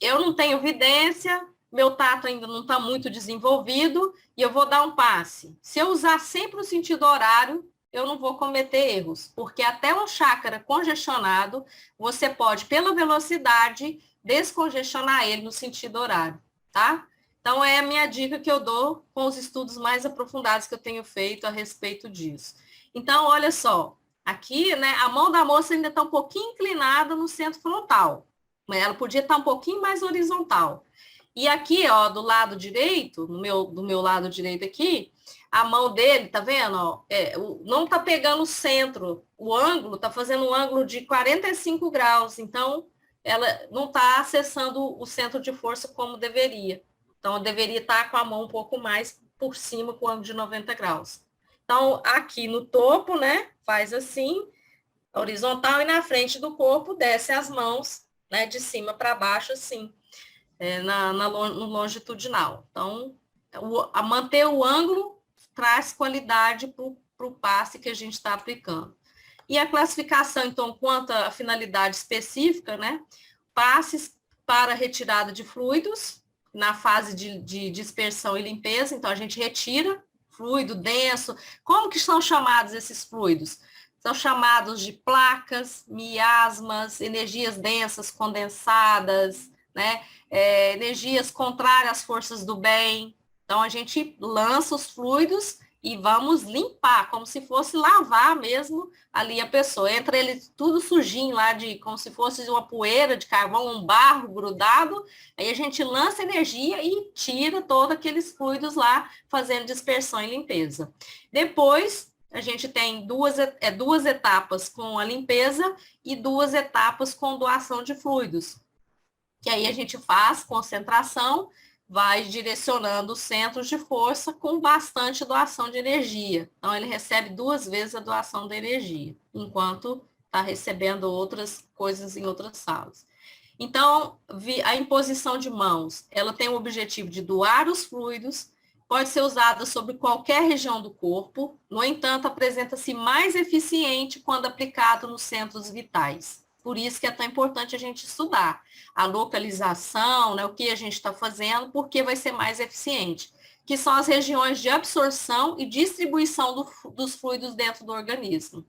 eu não tenho evidência, meu tato ainda não está muito desenvolvido e eu vou dar um passe. Se eu usar sempre o sentido horário, eu não vou cometer erros, porque até um chakra congestionado, você pode, pela velocidade, descongestionar ele no sentido horário, tá? Então, é a minha dica que eu dou com os estudos mais aprofundados que eu tenho feito a respeito disso. Então, olha só, aqui, né, a mão da moça ainda está um pouquinho inclinada no centro frontal, mas ela podia estar um pouquinho mais horizontal. E aqui, ó, do lado direito, do meu lado direito aqui, a mão dele, tá vendo? Ó, não tá pegando o centro, o ângulo, tá fazendo um ângulo de 45 graus, então ela não tá acessando o centro de força como deveria. Então, eu deveria estar com a mão um pouco mais por cima, com o ângulo de 90 graus. Então, aqui no topo, né, faz assim, horizontal, e na frente do corpo desce as mãos, né, de cima para baixo, assim. No longitudinal. Então, a manter o ângulo traz qualidade para o passe que a gente está aplicando. E a classificação, então, quanto à finalidade específica, né? Passes para retirada de fluidos, na fase de dispersão e limpeza, então a gente retira fluido denso. Como que são chamados esses fluidos? São chamados de placas, miasmas, energias densas condensadas, né? Energias contrárias às forças do bem. Então, a gente lança os fluidos e vamos limpar, como se fosse lavar mesmo ali a pessoa. Entra ele tudo sujinho lá, como se fosse uma poeira de carvão, um barro grudado, aí a gente lança energia e tira todos aqueles fluidos lá, fazendo dispersão e limpeza. Depois, a gente tem duas etapas com a limpeza e 2 etapas com doação de fluidos. Que aí a gente faz concentração, vai direcionando os centros de força com bastante doação de energia. Então, ele recebe 2 vezes a doação da energia, enquanto está recebendo outras coisas em outras salas. Então, a imposição de mãos, ela tem o objetivo de doar os fluidos, pode ser usada sobre qualquer região do corpo, no entanto, apresenta-se mais eficiente quando aplicado nos centros vitais. Por isso que é tão importante a gente estudar a localização, né, o que a gente está fazendo, porque vai ser mais eficiente, que são as regiões de absorção e distribuição dos fluidos dentro do organismo.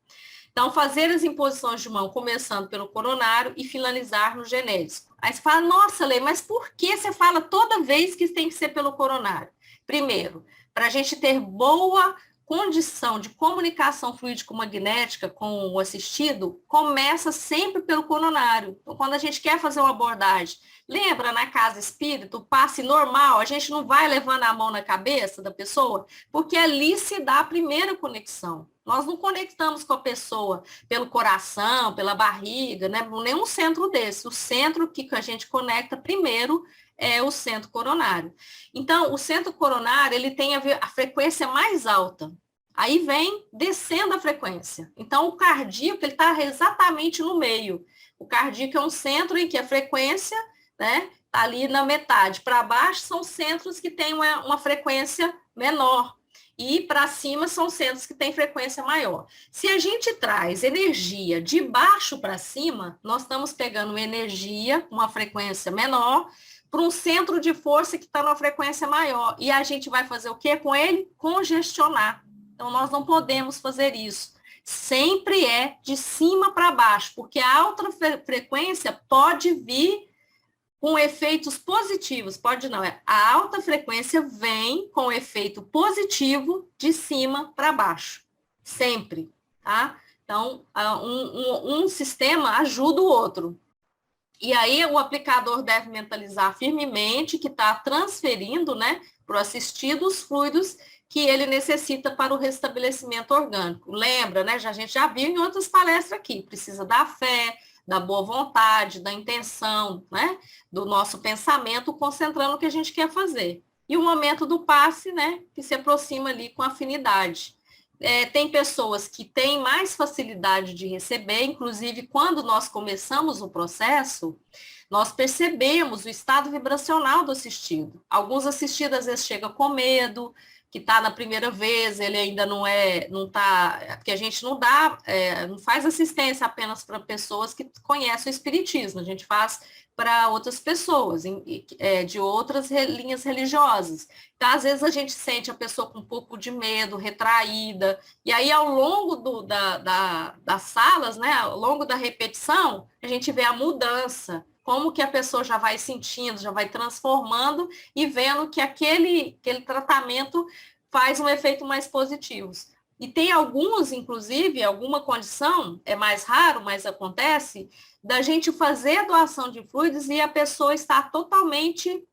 Então, fazer as imposições de mão, começando pelo coronário e finalizar no genésico. Aí você fala, nossa, Lei, mas por que você fala toda vez que tem que ser pelo coronário? Primeiro, para a gente ter boa condição de comunicação fluídico-magnética com o assistido, começa sempre pelo coronário. Então, quando a gente quer fazer uma abordagem, lembra na casa espírita, o passe normal, a gente não vai levando a mão na cabeça da pessoa, porque ali se dá a primeira conexão. Nós não conectamos com a pessoa pelo coração, pela barriga, né? Nenhum centro desse. O centro que a gente conecta primeiro é o centro coronário. Então, o centro coronário, ele tem a frequência mais alta. Aí vem descendo a frequência. Então, o cardíaco, ele está exatamente no meio. O cardíaco é um centro em que a frequência, né, está ali na metade. Para baixo são centros que têm uma frequência menor. E para cima são centros que têm frequência maior. Se a gente traz energia de baixo para cima, nós estamos pegando energia, uma frequência menor, para um centro de força que está numa frequência maior. E a gente vai fazer o quê com ele? Congestionar. Então, nós não podemos fazer isso. Sempre é de cima para baixo, porque a alta frequência pode vir com efeitos positivos, pode não, a alta frequência vem com efeito positivo de cima para baixo, sempre, tá? Então, um sistema ajuda o outro. E aí, o aplicador deve mentalizar firmemente que está transferindo, né, para o assistido os fluidos que ele necessita para o restabelecimento orgânico. Lembra, né, a gente já viu em outras palestras aqui, precisa da fé, da boa vontade, da intenção, né, do nosso pensamento, concentrando o que a gente quer fazer. E o momento do passe, né, que se aproxima ali com afinidade. Tem pessoas que têm mais facilidade de receber, inclusive quando nós começamos o processo, nós percebemos o estado vibracional do assistido. Alguns assistidos às vezes chegam com medo, que está na primeira vez, ele ainda não está, porque a gente não não faz assistência apenas para pessoas que conhecem o espiritismo, a gente faz para outras pessoas, de outras linhas religiosas. Então, às vezes, a gente sente a pessoa com um pouco de medo, retraída, e aí, ao longo das salas, né, ao longo da repetição, a gente vê a mudança, como que a pessoa já vai sentindo, já vai transformando e vendo que aquele tratamento faz um efeito mais positivo. E tem alguns, inclusive, alguma condição, é mais raro, mas acontece, da gente fazer a doação de fluidos e a pessoa estar totalmente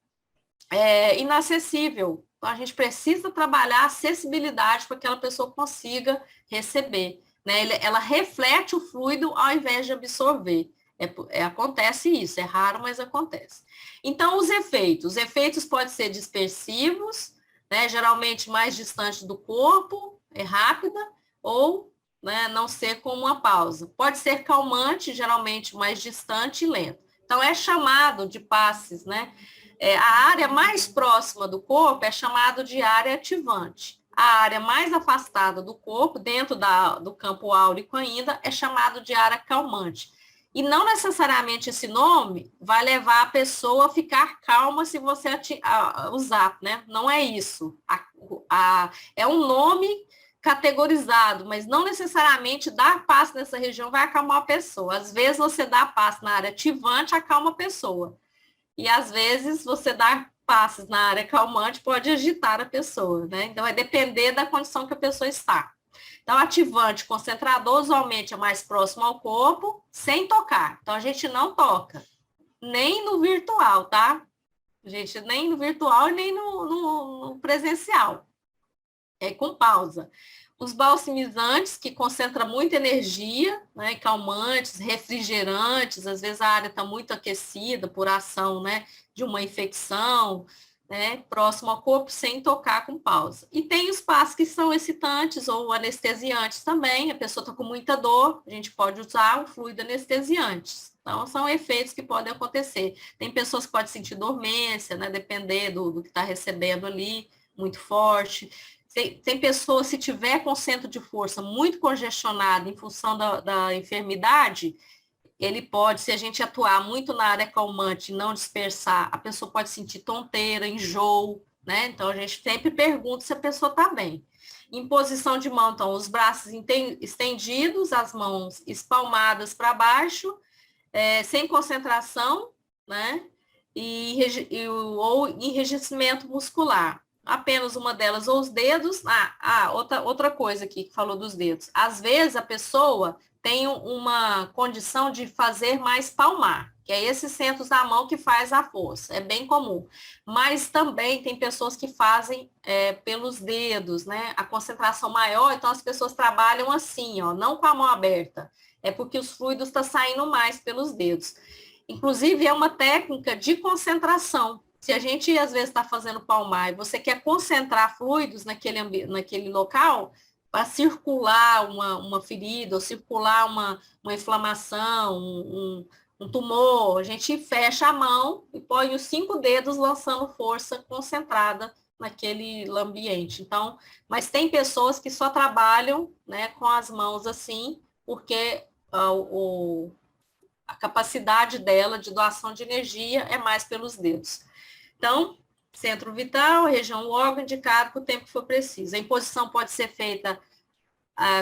inacessível. Então, a gente precisa trabalhar a acessibilidade para que aquela pessoa consiga receber, né? Ela reflete o fluido ao invés de absorver. Acontece isso, é raro, mas acontece. Então, os efeitos podem ser dispersivos, né, geralmente mais distante do corpo, é rápida, ou, né, não ser como uma pausa. Pode ser calmante, geralmente mais distante e lento. Então, é chamado de passes, né? A área mais próxima do corpo é chamado de área ativante. A área mais afastada do corpo, dentro do campo áurico ainda, é chamado de área calmante. E não necessariamente esse nome vai levar a pessoa a ficar calma se você usar, né? Não é isso. É um nome categorizado, mas não necessariamente dar passe nessa região vai acalmar a pessoa. Às vezes você dá passe na área ativante, acalma a pessoa. E às vezes você dar passes na área calmante pode agitar a pessoa, né? Então vai depender da condição que a pessoa está. Então, ativante concentrador usualmente é mais próximo ao corpo, sem tocar. Então, a gente não toca, nem no virtual, tá? Gente, nem no virtual, nem no presencial. É com pausa. Os balsamizantes, que concentram muita energia, né? Calmantes, refrigerantes, às vezes a área está muito aquecida por ação, né, de uma infecção, né, próximo ao corpo, sem tocar, com pausa. E tem os passos que são excitantes ou anestesiantes também. A pessoa está com muita dor, a gente pode usar o fluido anestesiante. Então, são efeitos que podem acontecer. Tem pessoas que podem sentir dormência, né, depender do que está recebendo ali, muito forte. Tem pessoas, se tiver com centro de força muito congestionado em função da enfermidade, ele pode, se a gente atuar muito na área calmante e não dispersar, a pessoa pode sentir tonteira, enjoo, né? Então, a gente sempre pergunta se a pessoa está bem. Em posição de mão, então, os braços estendidos, as mãos espalmadas para baixo, sem concentração, né? Ou enrijecimento muscular. Apenas uma delas, ou os dedos. Outra coisa aqui que falou dos dedos. Às vezes, a pessoa tem uma condição de fazer mais palmar, que é esses centros da mão que faz a força, é bem comum. Mas também tem pessoas que fazem pelos dedos, né? A concentração maior, então as pessoas trabalham assim, ó, não com a mão aberta, é porque os fluidos estão saindo mais pelos dedos. Inclusive, é uma técnica de concentração. Se a gente, às vezes, está fazendo palmar e você quer concentrar fluidos naquele local, para circular uma ferida, ou circular uma inflamação, um tumor, a gente fecha a mão e põe os 5 dedos lançando força concentrada naquele ambiente. Então, mas tem pessoas que só trabalham, né, com as mãos assim, porque a capacidade dela de doação de energia é mais pelos dedos. Então, centro vital, região do órgão indicado para o tempo que for preciso. A imposição pode ser feita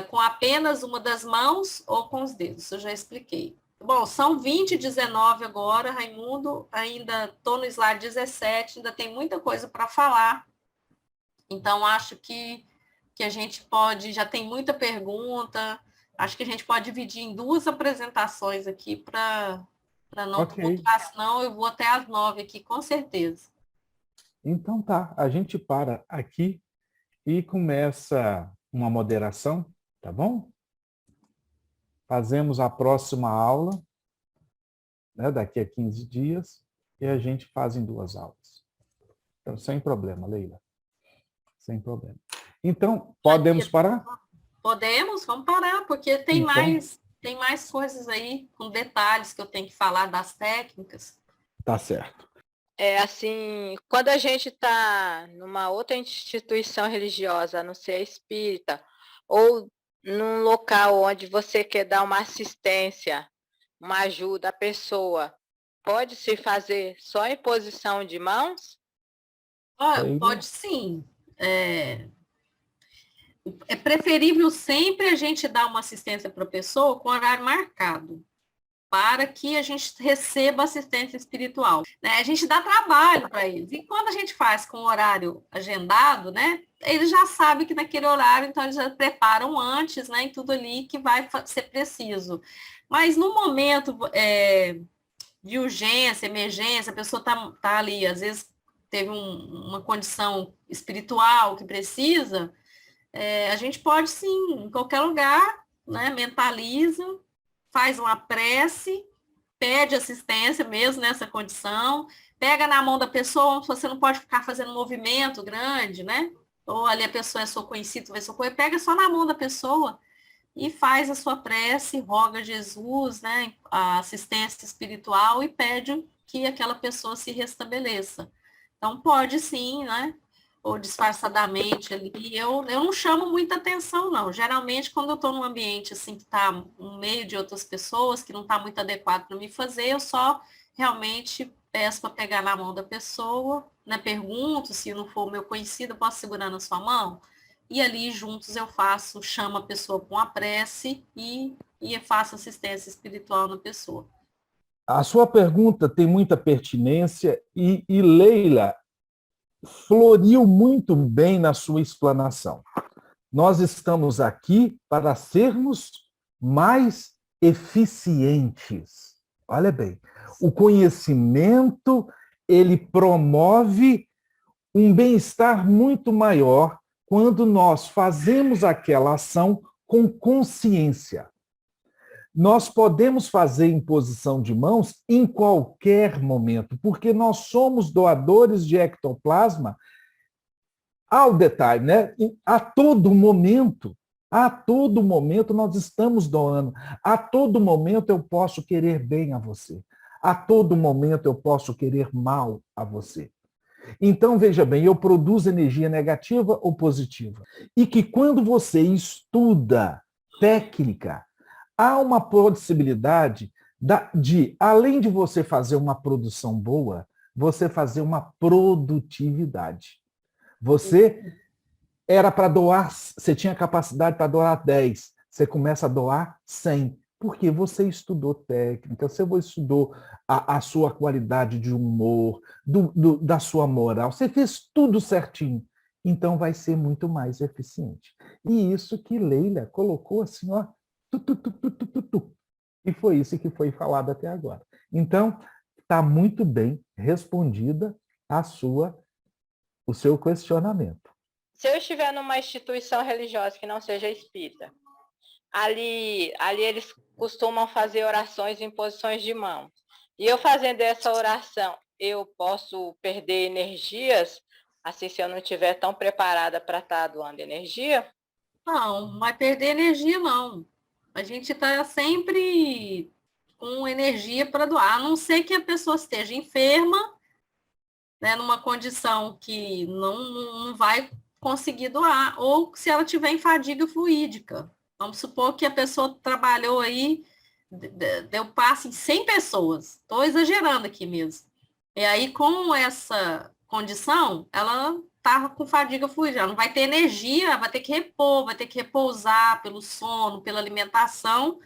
com apenas uma das mãos ou com os dedos, eu já expliquei. Bom, são 20h19 agora, Raimundo, ainda estou no slide 17, ainda tem muita coisa para falar, então acho que a gente pode, já tem muita pergunta, acho que a gente pode dividir em 2 apresentações aqui para não tumultuar, senão eu vou até às 9 aqui, com certeza. Então tá, a gente para aqui e começa uma moderação, tá bom? Fazemos a próxima aula, né, daqui a 15 dias, e a gente faz em 2 aulas. Então, sem problema, Leila. Sem problema. Então, podemos parar? Podemos, vamos parar, porque tem mais coisas aí, com detalhes que eu tenho que falar das técnicas. Tá certo. Assim, quando a gente está numa outra instituição religiosa, a não ser espírita, ou num local onde você quer dar uma assistência, uma ajuda à pessoa, pode se fazer só em posição de mãos? Pode sim. É preferível sempre a gente dar uma assistência para a pessoa com horário marcado, para que a gente receba assistência espiritual. Né? A gente dá trabalho para eles. E quando a gente faz com horário agendado, né, eles já sabem que naquele horário, então eles já preparam antes, né, e tudo ali que vai ser preciso. Mas no momento de urgência, emergência, a pessoa tá ali, às vezes teve uma condição espiritual que precisa, a gente pode sim, em qualquer lugar, né, mentaliza, faz uma prece, pede assistência mesmo nessa condição, pega na mão da pessoa, você não pode ficar fazendo um movimento grande, né? Ou ali a pessoa é sua conhecida, vai socorrer, pega só na mão da pessoa e faz a sua prece, roga a Jesus, né, a assistência espiritual e pede que aquela pessoa se restabeleça. Então, pode sim, né? Ou disfarçadamente ali, eu não chamo muita atenção, não. Geralmente, quando eu estou num ambiente assim, que está no meio de outras pessoas, que não está muito adequado para me fazer, eu só realmente peço para pegar na mão da pessoa, né? Pergunto, se não for o meu conhecido, eu posso segurar na sua mão? E ali, juntos, eu chamo a pessoa com a prece e faço assistência espiritual na pessoa. A sua pergunta tem muita pertinência e Leila floriu muito bem na sua explanação. Nós estamos aqui para sermos mais eficientes. Olha bem, o conhecimento, ele promove um bem-estar muito maior quando nós fazemos aquela ação com consciência. Nós podemos fazer imposição de mãos em qualquer momento, porque nós somos doadores de ectoplasma ao detalhe, né? A todo momento nós estamos doando. A todo momento eu posso querer bem a você. A todo momento eu posso querer mal a você. Então, veja bem, eu produzo energia negativa ou positiva. E que quando você estuda técnica, há uma possibilidade de, além de você fazer uma produção boa, você fazer uma produtividade. Você era para doar, você tinha capacidade para doar 10, você começa a doar 100, porque você estudou técnica, você estudou a sua qualidade de humor, da sua moral, você fez tudo certinho. Então vai ser muito mais eficiente. E isso que Leila colocou assim, ó, e foi isso que foi falado até agora. Então, está muito bem respondida o seu questionamento. Se eu estiver numa instituição religiosa que não seja espírita, ali eles costumam fazer orações em posições de mão. E eu fazendo essa oração, eu posso perder energias, assim, se eu não estiver tão preparada para estar doando energia? Não vai perder energia, não. A gente está sempre com energia para doar, a não ser que a pessoa esteja enferma, né, numa condição que não vai conseguir doar, ou se ela tiver em fadiga fluídica. Vamos supor que a pessoa trabalhou aí, deu passe em 100 pessoas, estou exagerando aqui mesmo. E aí, com essa condição, ela está com fadiga fluídica, ela não vai ter energia, vai ter que repor, vai ter que repousar pelo sono, pela alimentação,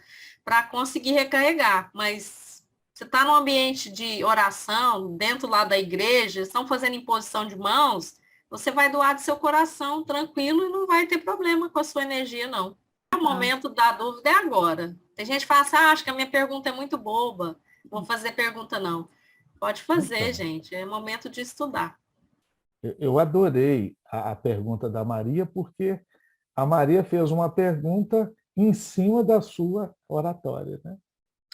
para conseguir recarregar. Mas você está num ambiente de oração, dentro lá da igreja, estão fazendo imposição de mãos, você vai doar de seu coração tranquilo e não vai ter problema com a sua energia, não. O momento da dúvida é agora. Tem gente que fala assim, acho que a minha pergunta é muito boba, vou fazer pergunta não. Pode fazer, gente, é momento de estudar. Eu adorei a pergunta da Maria, porque a Maria fez uma pergunta em cima da sua oratória, né?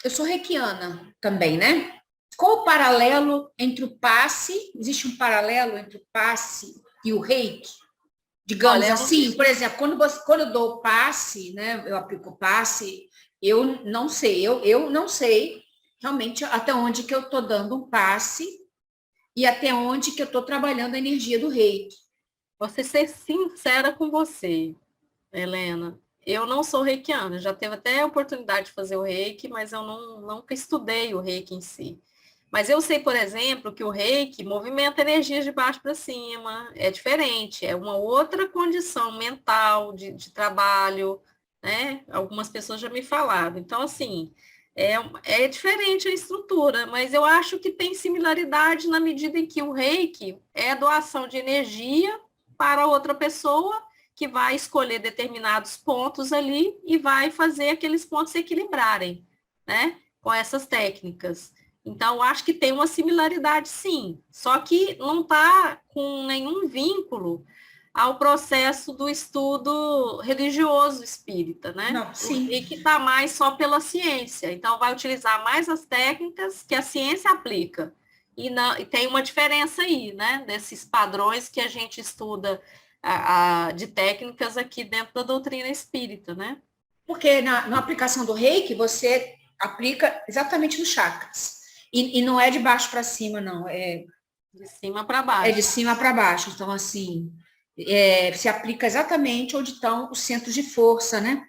Eu sou reikiana também, né? Qual o paralelo entre o passe? Existe um paralelo entre o passe e o reiki? Digamos assim, por exemplo, quando eu dou o passe, né? Eu aplico o passe, eu não sei realmente até onde que eu estou dando um passe e até onde que eu estou trabalhando a energia do reiki. Você ser sincera com você, Helena. Eu não sou reikiana, já teve até a oportunidade de fazer o reiki, mas eu nunca estudei o reiki em si. Mas eu sei, por exemplo, que o reiki movimenta energias de baixo para cima, é diferente, é uma outra condição mental de trabalho, né? Algumas pessoas já me falaram. Então, assim, é diferente a estrutura, mas eu acho que tem similaridade na medida em que o reiki é a doação de energia para outra pessoa que vai escolher determinados pontos ali e vai fazer aqueles pontos se equilibrarem, né? Com essas técnicas. Então, eu acho que tem uma similaridade, sim. Só que não está com nenhum vínculo ao processo do estudo religioso espírita, né? Não, sim. E que está mais só pela ciência. Então, vai utilizar mais as técnicas que a ciência aplica. E tem uma diferença aí, né? Desses padrões que a gente estuda de técnicas aqui dentro da doutrina espírita, né? Porque na aplicação do reiki, você aplica exatamente nos chakras. E não é de baixo para cima, não. É de cima para baixo. É de cima para baixo. Então, assim, se aplica exatamente onde estão os centros de força, né?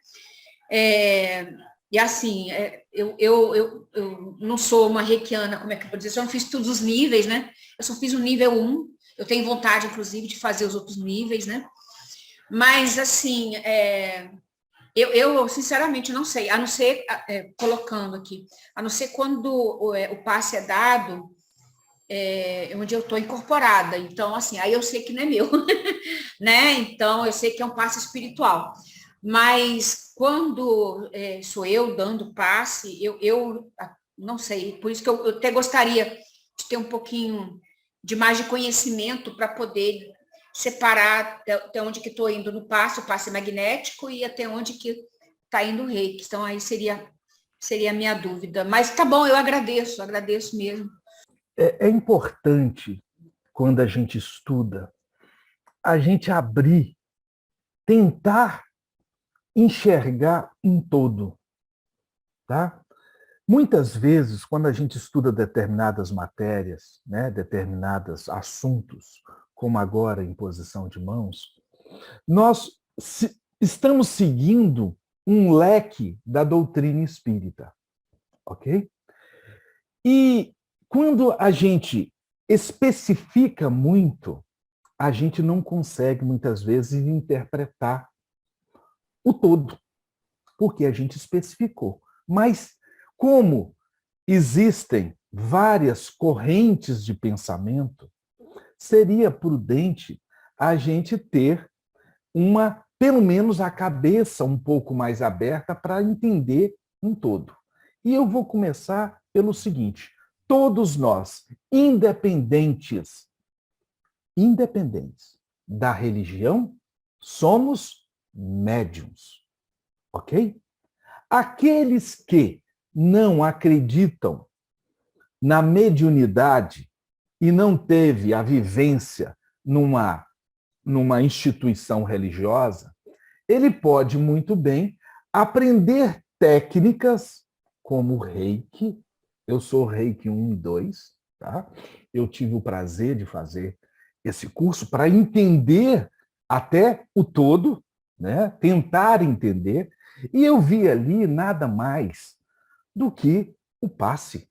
E assim, eu não sou uma reikiana, como é que eu vou dizer? Eu não fiz todos os níveis, né? Eu só fiz o nível 1. Eu tenho vontade, inclusive, de fazer os outros níveis, né? Mas, assim, eu sinceramente não sei, a não ser, colocando aqui, a não ser quando o passe é dado, onde eu estou incorporada. Então, assim, aí eu sei que não é meu, né? Então, eu sei que é um passe espiritual. Mas quando sou eu dando passe, eu não sei. Por isso que eu até gostaria de ter um pouquinho de mais de conhecimento para poder separar até onde que estou indo no passe, o passe magnético, e até onde que está indo o reiki. Então, aí seria a minha dúvida. Mas tá bom, eu agradeço mesmo. É importante, quando a gente estuda, a gente abrir, tentar enxergar um todo, tá? Muitas vezes, quando a gente estuda determinadas matérias, né, determinados assuntos, como agora a imposição de mãos, nós estamos seguindo um leque da doutrina espírita, ok? E quando a gente especifica muito, a gente não consegue, muitas vezes, interpretar o todo, porque a gente especificou. Mas, como existem várias correntes de pensamento, seria prudente a gente ter pelo menos a cabeça um pouco mais aberta para entender um todo. E eu vou começar pelo seguinte: todos nós, independentes da religião, somos médiuns, ok? Aqueles que não acreditam na mediunidade e não teve a vivência numa instituição religiosa, ele pode muito bem aprender técnicas como o Reiki. Eu sou Reiki 1 e 2, tá? Eu tive o prazer de fazer esse curso para entender até o todo, né? Tentar entender, e eu vi ali nada mais do que o passe.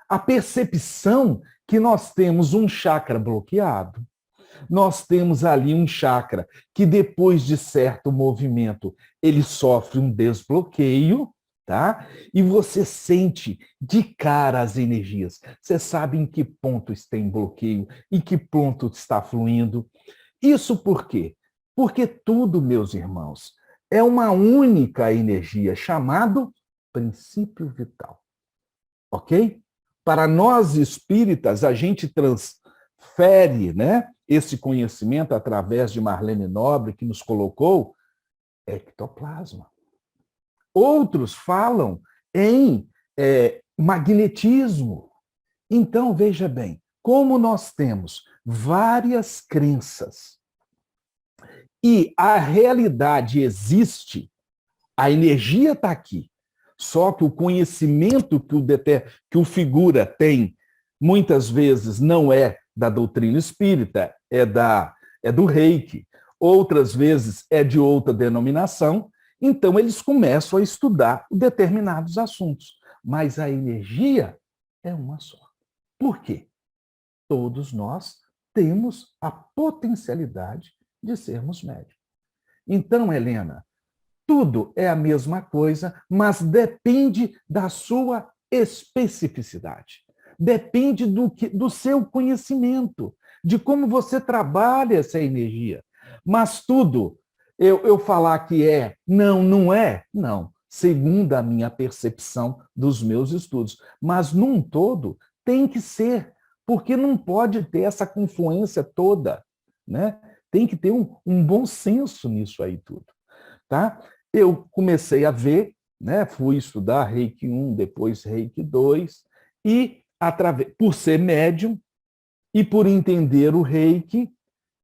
A percepção que nós temos um chakra bloqueado, nós temos ali um chakra que depois de certo movimento, ele sofre um desbloqueio, tá? E você sente de cara as energias. Você sabe em que ponto está em bloqueio, em que ponto está fluindo. Isso por quê? Porque tudo, meus irmãos, é uma única energia chamado princípio vital. Ok? Para nós espíritas, a gente transfere, né, esse conhecimento através de Marlene Nobre, que nos colocou ectoplasma. Outros falam em magnetismo. Então, veja bem, como nós temos várias crenças e a realidade existe, a energia está aqui, só que o conhecimento que o figura tem, muitas vezes não é da doutrina espírita, é do Reiki, outras vezes é de outra denominação, então eles começam a estudar determinados assuntos. Mas a energia é uma só. Por quê? Todos nós temos a potencialidade de sermos médiuns. Então, Helena, tudo é a mesma coisa, mas depende da sua especificidade. Depende do seu conhecimento, de como você trabalha essa energia. Mas tudo, eu falar que não é, não. Segundo a minha percepção dos meus estudos. Mas, num todo, tem que ser, porque não pode ter essa confluência toda, né? Tem que ter um bom senso nisso aí tudo, tá? Eu comecei a ver, né? Fui estudar Reiki 1, depois Reiki 2, e por ser médium e por entender o Reiki,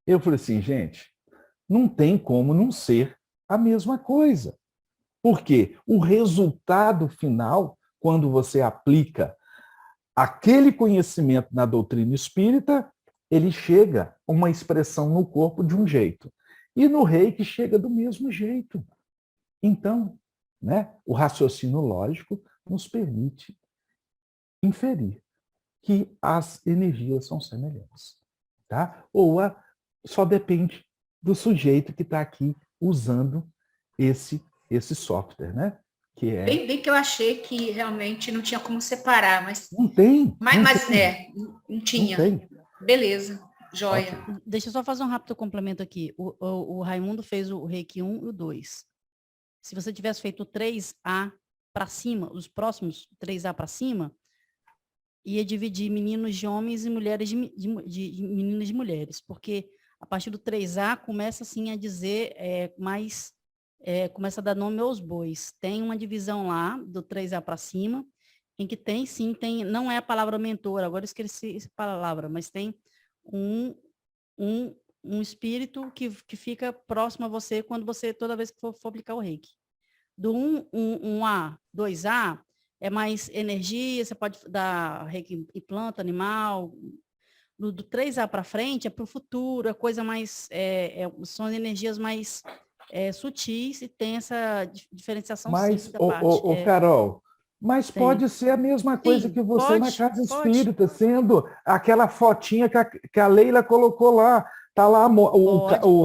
eu falei assim, gente, não tem como não ser a mesma coisa. Porque o resultado final, quando você aplica aquele conhecimento na doutrina espírita, ele chega a uma expressão no corpo de um jeito. E no Reiki chega do mesmo jeito. Então, né, o raciocínio lógico nos permite inferir que as energias são semelhantes. Tá? Ou só depende do sujeito que está aqui usando esse software, né? Que é... Bem que eu achei que realmente não tinha como separar, mas... Não tem. Não tinha. Não tem. Beleza, joia. Okay. Deixa eu só fazer um rápido complemento aqui. O Raimundo fez o Reiki 1 e o 2. Se você tivesse feito o 3A para cima, os próximos 3A para cima, ia dividir meninos de homens e mulheres de meninas de mulheres, porque a partir do 3A começa assim a dizer começa a dar nome aos bois. Tem uma divisão lá do 3A para cima, em que tem, não é a palavra mentor, agora eu esqueci essa palavra, mas tem um espírito que fica próximo a você toda vez que for aplicar o Reiki. Do 1A, 2A, é mais energia, você pode dar Reiki em planta, animal. Do 3A para frente é para o futuro, é coisa mais, são energias mais sutis e tem essa diferenciação. Mas, Carol, mas pode ser a mesma coisa que você na casa espírita, sendo aquela fotinha que a Leila colocou lá. Está lá o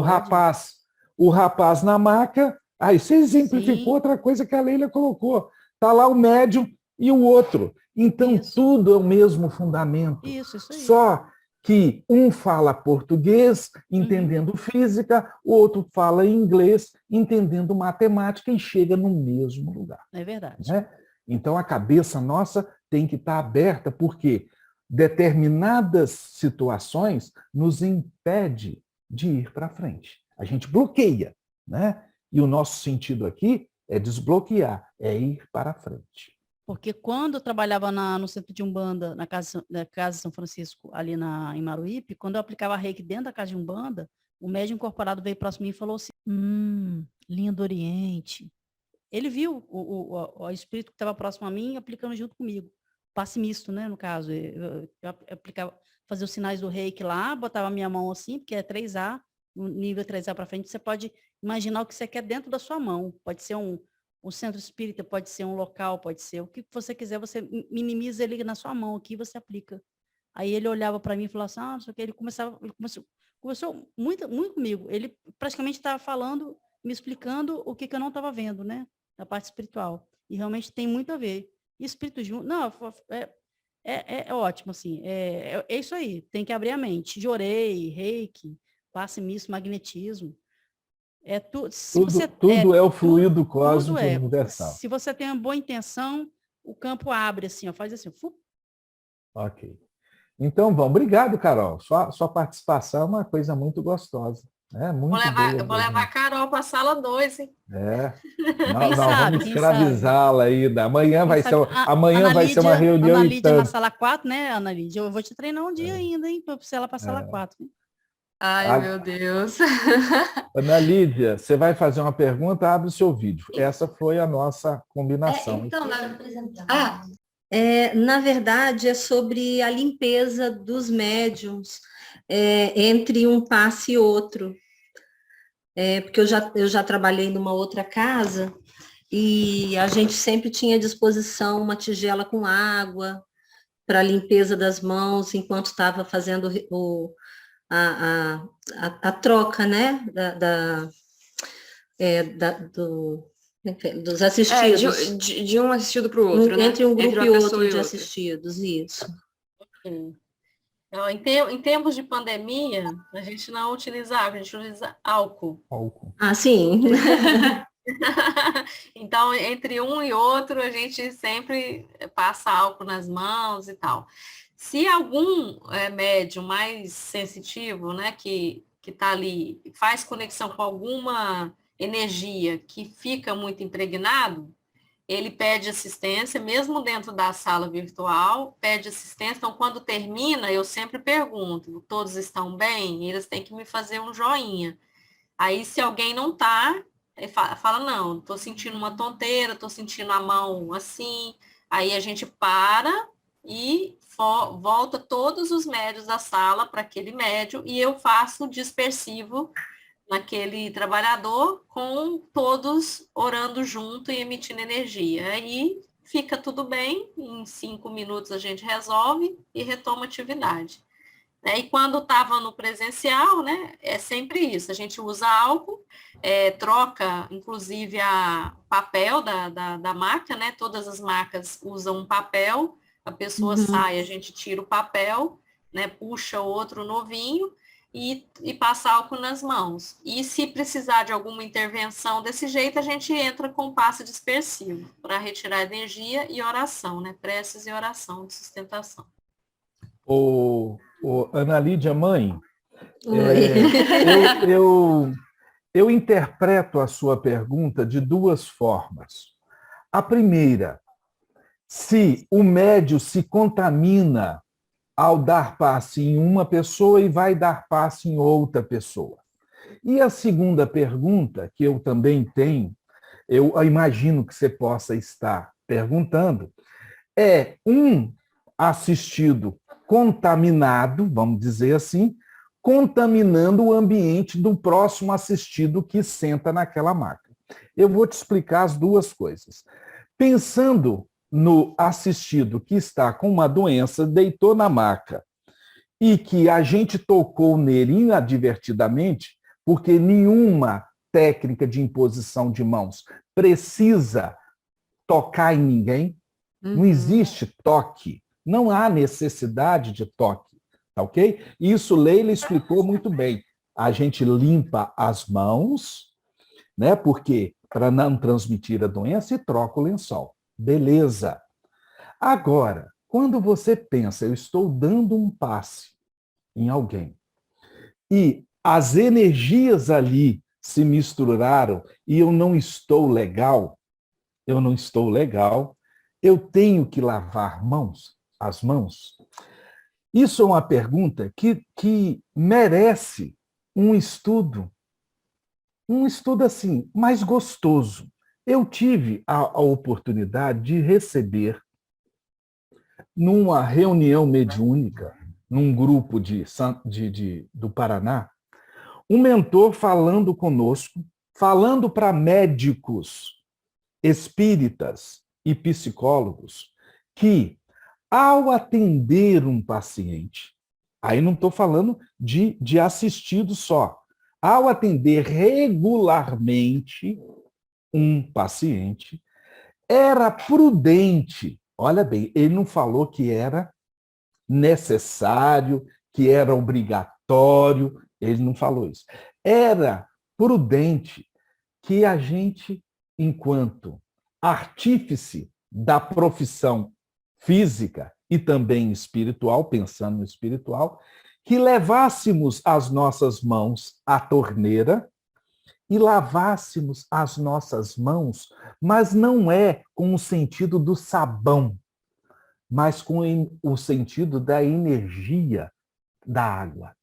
rapaz na maca. Aí você exemplificou outra coisa que a Leila colocou. Está lá o médium e o outro. Então, tudo é o mesmo fundamento. Isso aí. Só que um fala português, entendendo física, o outro fala inglês, entendendo matemática, e chega no mesmo lugar. É verdade. Né? Então, a cabeça nossa tem que estar aberta, porque determinadas situações nos impede de ir para frente. A gente bloqueia, né? E o nosso sentido aqui é desbloquear, é ir para frente. Porque quando eu trabalhava no centro de Umbanda, na casa de São Francisco, ali em Maruípe, quando eu aplicava reiki dentro da casa de Umbanda, o médium incorporado veio próximo de mim e falou assim, linha do Oriente. Ele viu o espírito que estava próximo a mim aplicando junto comigo. Passe misto, né, no caso. Eu aplicava, fazia os sinais do reiki lá, botava a minha mão assim, porque é 3A, no nível 3A para frente, você pode imaginar o que você quer dentro da sua mão. Pode ser um centro espírita, pode ser um local, pode ser o que você quiser, você minimiza ele na sua mão aqui, você aplica. Aí ele olhava para mim e falava assim, não sei o que, ele conversou muito, muito comigo. Ele praticamente estava falando, me explicando o que eu não estava vendo, né? Da parte espiritual. E realmente tem muito a ver. E espírito junto, não, é ótimo, assim. É isso aí, tem que abrir a mente. Jorei, reiki, passe misto, magnetismo. Tudo é o fluido tudo cósmico universal. Se você tem uma boa intenção, o campo abre assim, ó, faz assim. Ok. Então, vamos. Obrigado, Carol. Sua participação é uma coisa muito gostosa. Muito vou levar a Carol para a sala 2, hein? Nós vamos escravizá-la ainda. Amanhã vai ser uma reunião. Ana Lídia na sala 4, né, Ana Lídia? Eu vou te treinar um dia ainda, hein? Para ela para a sala 4. Hein? Ai, meu Deus. Ana Lídia, você vai fazer uma pergunta, abre o seu vídeo. Essa foi a nossa combinação. Na verdade, é sobre a limpeza dos médiums entre um passe e outro. Porque eu já trabalhei numa outra casa e a gente sempre tinha à disposição uma tigela com água para limpeza das mãos enquanto estava fazendo a troca, né, dos assistidos. De um assistido para o outro, entre um grupo e outro de outro. assistidos, isso. Em tempos de pandemia, a gente não utiliza água, a gente utiliza álcool. Ah, sim. Então, entre um e outro, a gente sempre passa álcool nas mãos e tal. Se algum médium mais sensitivo, né, que está ali, faz conexão com alguma energia que fica muito impregnado, ele pede assistência, mesmo dentro da sala virtual, pede assistência. Então, quando termina, eu sempre pergunto, todos estão bem? E eles têm que me fazer um joinha. Aí, se alguém não está, fala, não, estou sentindo uma tonteira, estou sentindo a mão assim. Aí a gente para e volta todos os médios da sala para aquele médio e eu faço dispersivo naquele trabalhador com todos orando junto e emitindo energia. Aí fica tudo bem, em 5 minutos a gente resolve e retoma a atividade. E quando estava no presencial, né, é sempre isso, a gente usa álcool, troca inclusive a papel da maca, né, todas as macas usam um papel, a pessoa sai, a gente tira o papel, né, puxa outro novinho, e passa álcool nas mãos. E se precisar de alguma intervenção desse jeito, a gente entra com passe dispersivo para retirar energia e oração, né? Preces e oração de sustentação. Ana Lídia, mãe, eu interpreto a sua pergunta de duas formas. A primeira, se o médium se contamina ao dar passe em uma pessoa e vai dar passe em outra pessoa. E a segunda pergunta, que eu também tenho, eu imagino que você possa estar perguntando, é um assistido contaminado, vamos dizer assim, contaminando o ambiente do próximo assistido que senta naquela maca. Eu vou te explicar as duas coisas. Pensando no assistido que está com uma doença, deitou na maca, e que a gente tocou nele inadvertidamente, porque nenhuma técnica de imposição de mãos precisa tocar em ninguém, não existe toque, não há necessidade de toque, tá ok? Isso Leila explicou muito bem. A gente limpa as mãos, né, porque para não transmitir a doença, e troca o lençol. Beleza. Agora, quando você pensa, eu estou dando um passe em alguém, e as energias ali se misturaram e eu não estou legal, eu tenho que lavar as mãos? Isso é uma pergunta que merece um estudo assim, mais gostoso. Eu tive a oportunidade de receber, numa reunião mediúnica, num grupo do Paraná, um mentor falando conosco, falando para médicos, espíritas e psicólogos, que ao atender um paciente, aí não estou falando de assistido só, ao atender regularmente um paciente, era prudente, olha bem, ele não falou que era necessário, que era obrigatório, ele não falou isso. Era prudente que a gente, enquanto artífice da profissão física e também espiritual, pensando no espiritual, que levássemos as nossas mãos à torneira e lavássemos as nossas mãos, mas não é com o sentido do sabão, mas com o sentido da energia da água,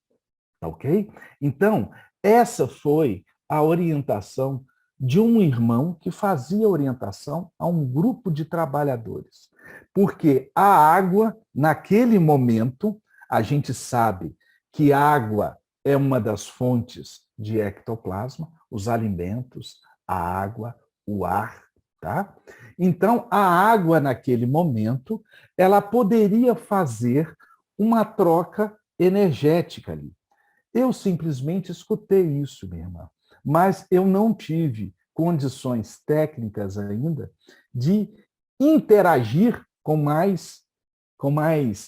ok? Então, essa foi a orientação de um irmão que fazia orientação a um grupo de trabalhadores. Porque a água, naquele momento, a gente sabe que a água é uma das fontes de ectoplasma, os alimentos, a água, o ar, tá? Então, a água, naquele momento, ela poderia fazer uma troca energética ali. Eu simplesmente escutei isso, minha irmã, mas eu não tive condições técnicas ainda de interagir com mais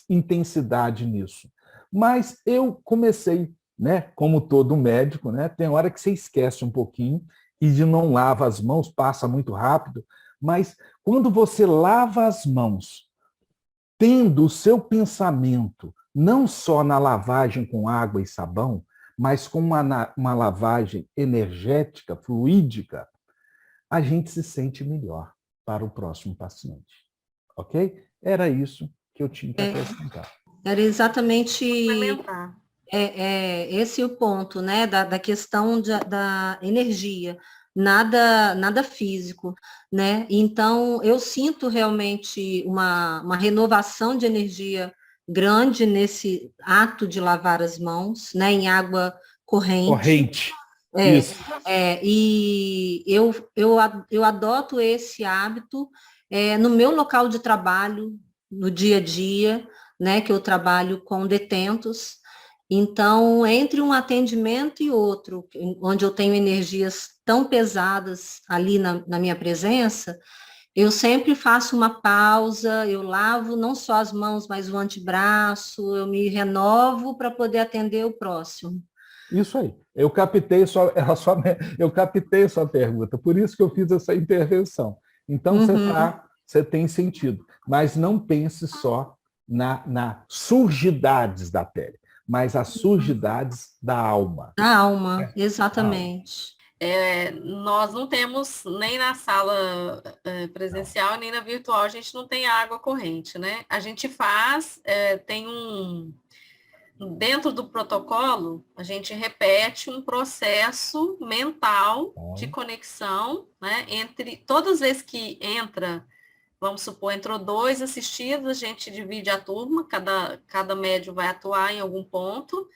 intensidade nisso. Mas eu comecei, né, como todo médico, né, tem hora que você esquece um pouquinho e de não lava as mãos, passa muito rápido, mas quando você lava as mãos, tendo o seu pensamento não só na lavagem com água e sabão, mas com uma lavagem energética, fluídica, a gente se sente melhor para o próximo paciente. Ok? Era isso que eu tinha que acrescentar. Era exatamente Complementar. esse o ponto, né, da questão da energia, nada físico, né? Então, eu sinto realmente uma renovação de energia grande nesse ato de lavar as mãos, né, em água corrente. Corrente. Isso. E eu adoto esse hábito no meu local de trabalho, no dia a dia, né, que eu trabalho com detentos. Então, entre um atendimento e outro, onde eu tenho energias tão pesadas ali na minha presença, eu sempre faço uma pausa, eu lavo não só as mãos, mas o antebraço, eu me renovo para poder atender o próximo. Isso aí. Eu captei sua pergunta, por isso que eu fiz essa intervenção. Então, você tem sentido, mas não pense só na surdidades da pele, mas as surdidades da alma. Da alma, exatamente. Nós não temos, nem na sala presencial, nem na virtual, a gente não tem água corrente, né? A gente faz, dentro do protocolo, a gente repete um processo mental de conexão, né? Entre todas as vezes que entra, vamos supor, entrou 2 assistidos, a gente divide a turma, cada médium vai atuar em algum ponto,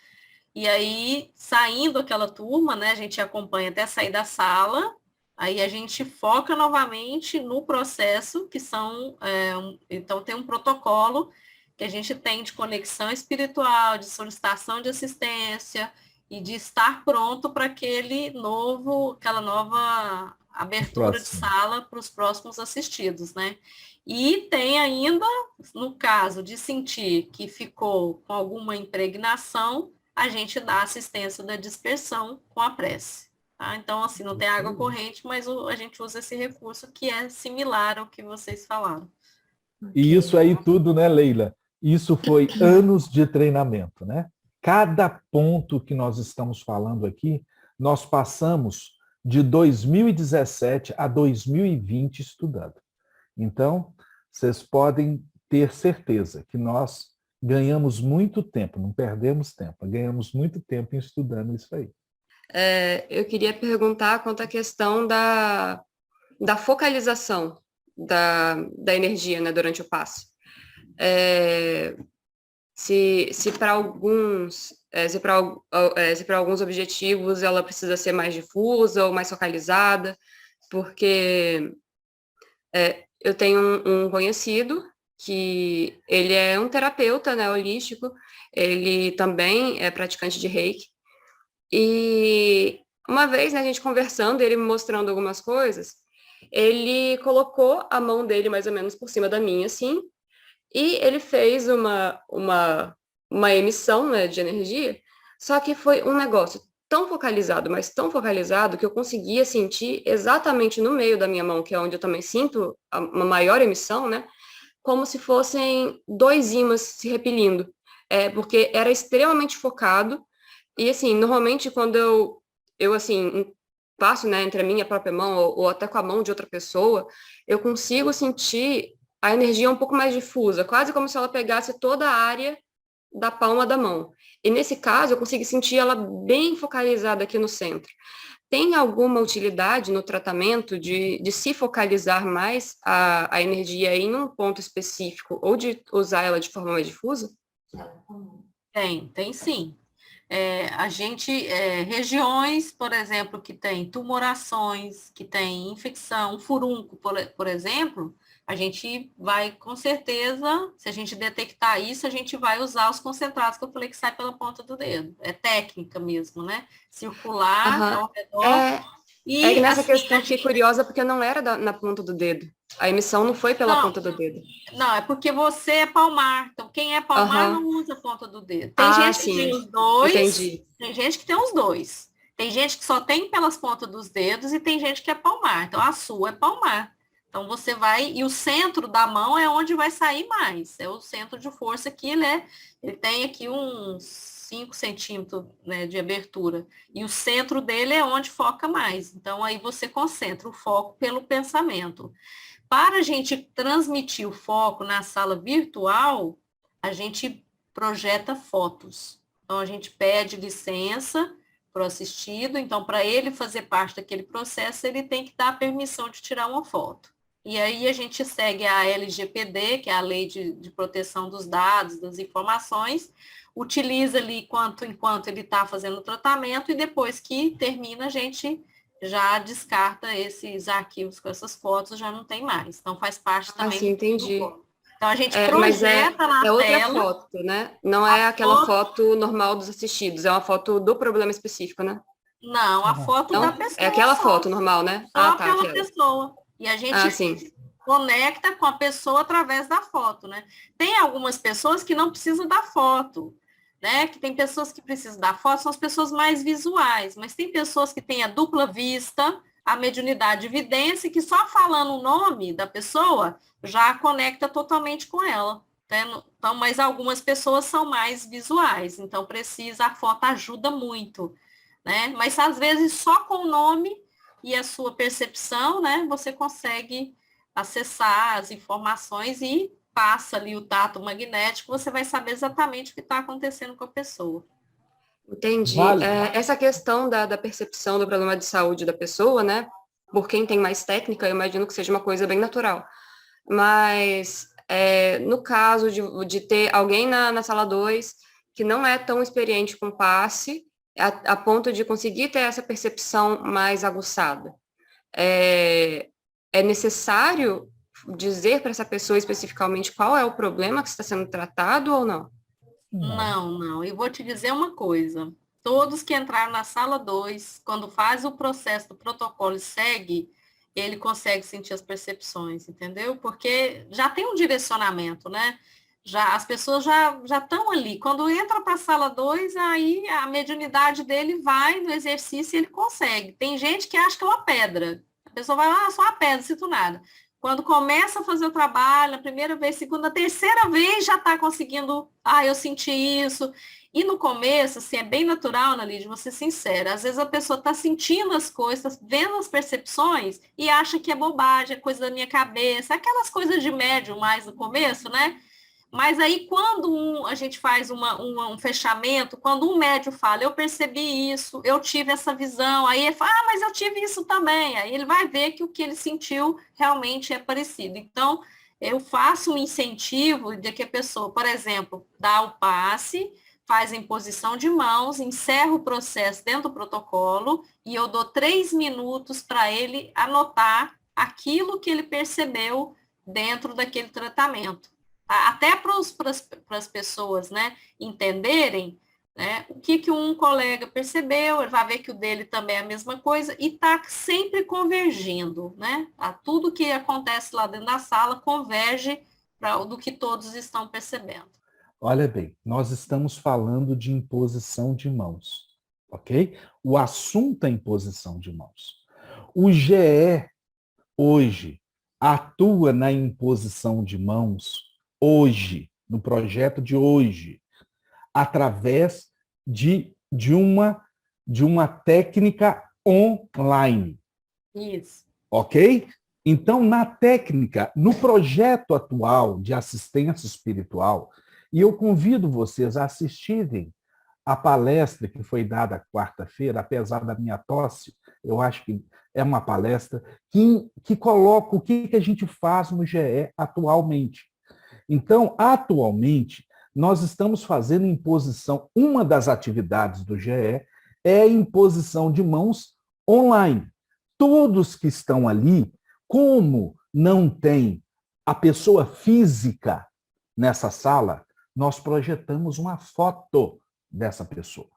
e aí, saindo aquela turma, né, a gente acompanha até sair da sala, aí a gente foca novamente no processo, que são, então tem um protocolo que a gente tem de conexão espiritual, de solicitação de assistência e de estar pronto para aquela nova abertura de sala para os próximos assistidos, né? E tem ainda, no caso de sentir que ficou com alguma impregnação, a gente dá assistência da dispersão com a prece. Tá? Então, assim, não tem água corrente, mas a gente usa esse recurso que é similar ao que vocês falaram. E isso aí tudo, né, Leila? Isso foi anos de treinamento, né? Cada ponto que nós estamos falando aqui, nós passamos de 2017 a 2020 estudando. Então, vocês podem ter certeza que nós ganhamos muito tempo, não perdemos tempo, ganhamos muito tempo em estudando isso aí. Eu queria perguntar quanto à questão da focalização da energia, né, durante o passe. Se para alguns, se para alguns objetivos ela precisa ser mais difusa ou mais focalizada, porque eu tenho um conhecido que ele é um terapeuta, né, holístico, ele também é praticante de Reiki, e uma vez, né, a gente conversando, ele me mostrando algumas coisas, ele colocou a mão dele mais ou menos por cima da minha, assim, e ele fez uma emissão, né, de energia, só que foi um negócio tão focalizado, mas tão focalizado, que eu conseguia sentir exatamente no meio da minha mão, que é onde eu também sinto uma maior emissão, né, como se fossem dois ímãs se repelindo, porque era extremamente focado, e assim, normalmente quando eu assim, passo, né, entre a minha própria mão ou até com a mão de outra pessoa, eu consigo sentir a energia um pouco mais difusa, quase como se ela pegasse toda a área da palma da mão. E nesse caso, eu consegui sentir ela bem focalizada aqui no centro. Tem alguma utilidade no tratamento de se focalizar mais a energia em um ponto específico ou de usar ela de forma mais difusa? Tem sim. Regiões, por exemplo, que tem tumorações, que tem infecção, furúnculo, por exemplo, a gente vai, com certeza, se a gente detectar isso, a gente vai usar os concentrados que eu falei que sai pela ponta do dedo. É técnica mesmo, né? Circular ao redor. E nessa questão eu fiquei curiosa porque não era na ponta do dedo. A emissão não foi pela ponta do dedo. Não, é porque você é palmar. Então, quem é palmar não usa a ponta do dedo. Tem gente que tem os dois. Entendi. Tem gente que tem os dois. Tem gente que só tem pelas pontas dos dedos e tem gente que é palmar. Então, a sua é palmar. Então, você vai... E o centro da mão é onde vai sair mais. É o centro de força que ele tem aqui uns 5 centímetros, né, de abertura. E o centro dele é onde foca mais. Então, aí você concentra o foco pelo pensamento. Para a gente transmitir o foco na sala virtual, a gente projeta fotos. Então, a gente pede licença para o assistido. Então, para ele fazer parte daquele processo, ele tem que dar a permissão de tirar uma foto. E aí a gente segue a LGPD, que é a Lei de Proteção dos Dados, das Informações, utiliza ali enquanto ele está fazendo o tratamento, e depois que termina, a gente já descarta esses arquivos com essas fotos, já não tem mais. Então, faz parte também sim, entendi. do... Então, a gente projeta na tela... É outra foto, né? Não é aquela foto normal dos assistidos, é uma foto do problema específico, né? Não, a foto da pessoa. É aquela foto normal, né? Só aquela pessoa. E a gente conecta com a pessoa através da foto, né? Tem algumas pessoas que não precisam da foto, né? Que tem pessoas que precisam da foto, são as pessoas mais visuais, mas tem pessoas que têm a dupla vista, a mediunidade de evidência, que só falando o nome da pessoa já conecta totalmente com ela. Né? Então, mas algumas pessoas são mais visuais, então a foto ajuda muito, né? Mas às vezes só com o nome e a sua percepção, né, você consegue acessar as informações e passa ali o tato magnético, você vai saber exatamente o que está acontecendo com a pessoa. Entendi. Essa questão da percepção do problema de saúde da pessoa, né, por quem tem mais técnica, eu imagino que seja uma coisa bem natural. Mas, no caso de ter alguém na sala 2 que não é tão experiente com passe, a ponto de conseguir ter essa percepção mais aguçada. É necessário dizer para essa pessoa especificamente qual é o problema que está sendo tratado ou não? Não. Eu vou te dizer uma coisa. Todos que entraram na sala 2, quando faz o processo do protocolo e segue, ele consegue sentir as percepções, entendeu? Porque já tem um direcionamento, né? As pessoas já estão ali. Quando entra para a sala 2, aí a mediunidade dele vai no exercício e ele consegue. Tem gente que acha que é uma pedra. A pessoa vai, só uma pedra, não sinto nada. Quando começa a fazer o trabalho, a primeira vez, segunda, terceira vez já está conseguindo, eu senti isso. E no começo, assim, é bem natural, Ana Lídia, vou ser sincera, às vezes a pessoa está sentindo as coisas, vendo as percepções e acha que é bobagem, é coisa da minha cabeça, aquelas coisas de médium mais no começo, né? Mas aí, quando a gente faz um fechamento, quando um médium fala, eu percebi isso, eu tive essa visão, aí ele fala, mas eu tive isso também. Aí ele vai ver que o que ele sentiu realmente é parecido. Então, eu faço um incentivo de que a pessoa, por exemplo, dá o passe, faz a imposição de mãos, encerra o processo dentro do protocolo e eu dou 3 minutos para ele anotar aquilo que ele percebeu dentro daquele tratamento. Até para as pessoas, né, entenderem, né, o que um colega percebeu, ele vai ver que o dele também é a mesma coisa, e está sempre convergindo, né? Tudo que acontece lá dentro da sala converge do que todos estão percebendo. Olha bem, nós estamos falando de imposição de mãos, ok? O assunto é imposição de mãos. O GE, hoje, atua na imposição de mãos hoje, no projeto de hoje, através de uma técnica online. Isso. Ok? Então, na técnica, no projeto atual de assistência espiritual, e eu convido vocês a assistirem a palestra que foi dada quarta-feira, apesar da minha tosse, eu acho que é uma palestra que coloca o que a gente faz no GE atualmente. Então, atualmente, nós estamos fazendo imposição, uma das atividades do GE é a imposição de mãos online. Todos que estão ali, como não tem a pessoa física nessa sala, nós projetamos uma foto dessa pessoa,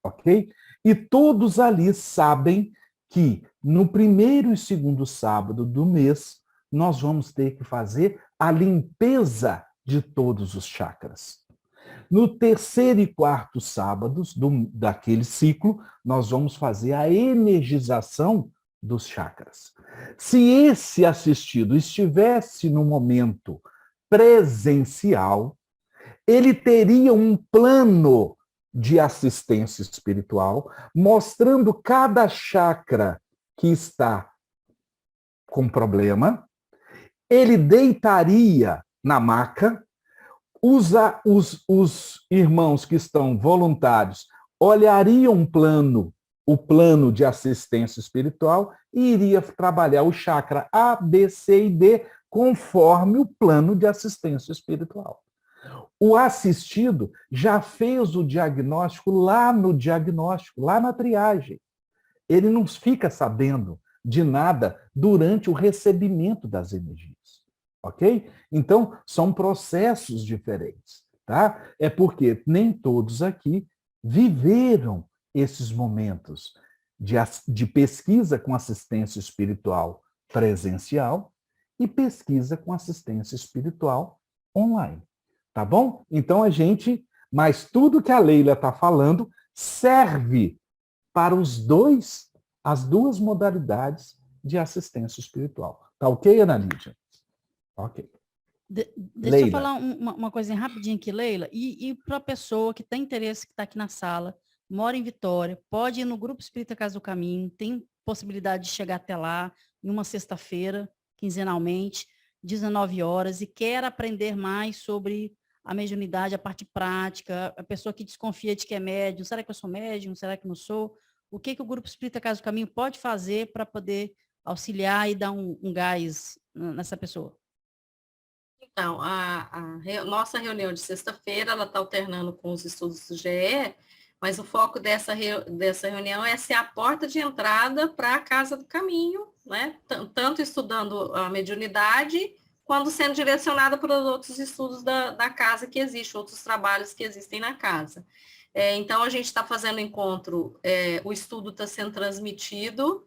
ok? E todos ali sabem que no primeiro e segundo sábado do mês, nós vamos ter que fazer a limpeza de todos os chakras. No terceiro e quarto sábados daquele ciclo, nós vamos fazer a energização dos chakras. Se esse assistido estivesse no momento presencial, ele teria um plano de assistência espiritual, mostrando cada chakra que está com problema. Ele deitaria na maca, os irmãos que estão voluntários olhariam o plano de assistência espiritual e iria trabalhar o chakra A, B, C e D conforme o plano de assistência espiritual. O assistido já fez o diagnóstico lá na triagem. Ele não fica sabendo de nada durante o recebimento das energias. Ok? Então, são processos diferentes, tá? É porque nem todos aqui viveram esses momentos de pesquisa com assistência espiritual presencial e pesquisa com assistência espiritual online. Tá bom? Então, mas tudo que a Leila está falando serve para as duas modalidades de assistência espiritual. Tá ok, Ana Lídia? Ok. Deixa eu falar uma coisinha rapidinho aqui, Leila. E para a pessoa que tem interesse, que está aqui na sala, mora em Vitória, pode ir no Grupo Espírita Casa do Caminho, tem possibilidade de chegar até lá em uma sexta-feira, quinzenalmente, 19 horas, e quer aprender mais sobre a mediunidade, a parte prática, a pessoa que desconfia de que é médium, será que eu sou médium, será que não sou? O que o Grupo Espírita Casa do Caminho pode fazer para poder auxiliar e dar um gás nessa pessoa? Então, nossa reunião de sexta-feira, ela está alternando com os estudos do GE, mas o foco dessa reunião é ser a porta de entrada para a Casa do Caminho, né? Tanto estudando a mediunidade, quanto sendo direcionada para os outros estudos da casa que existe, outros trabalhos que existem na casa. Então, a gente está fazendo encontro, o estudo está sendo transmitido,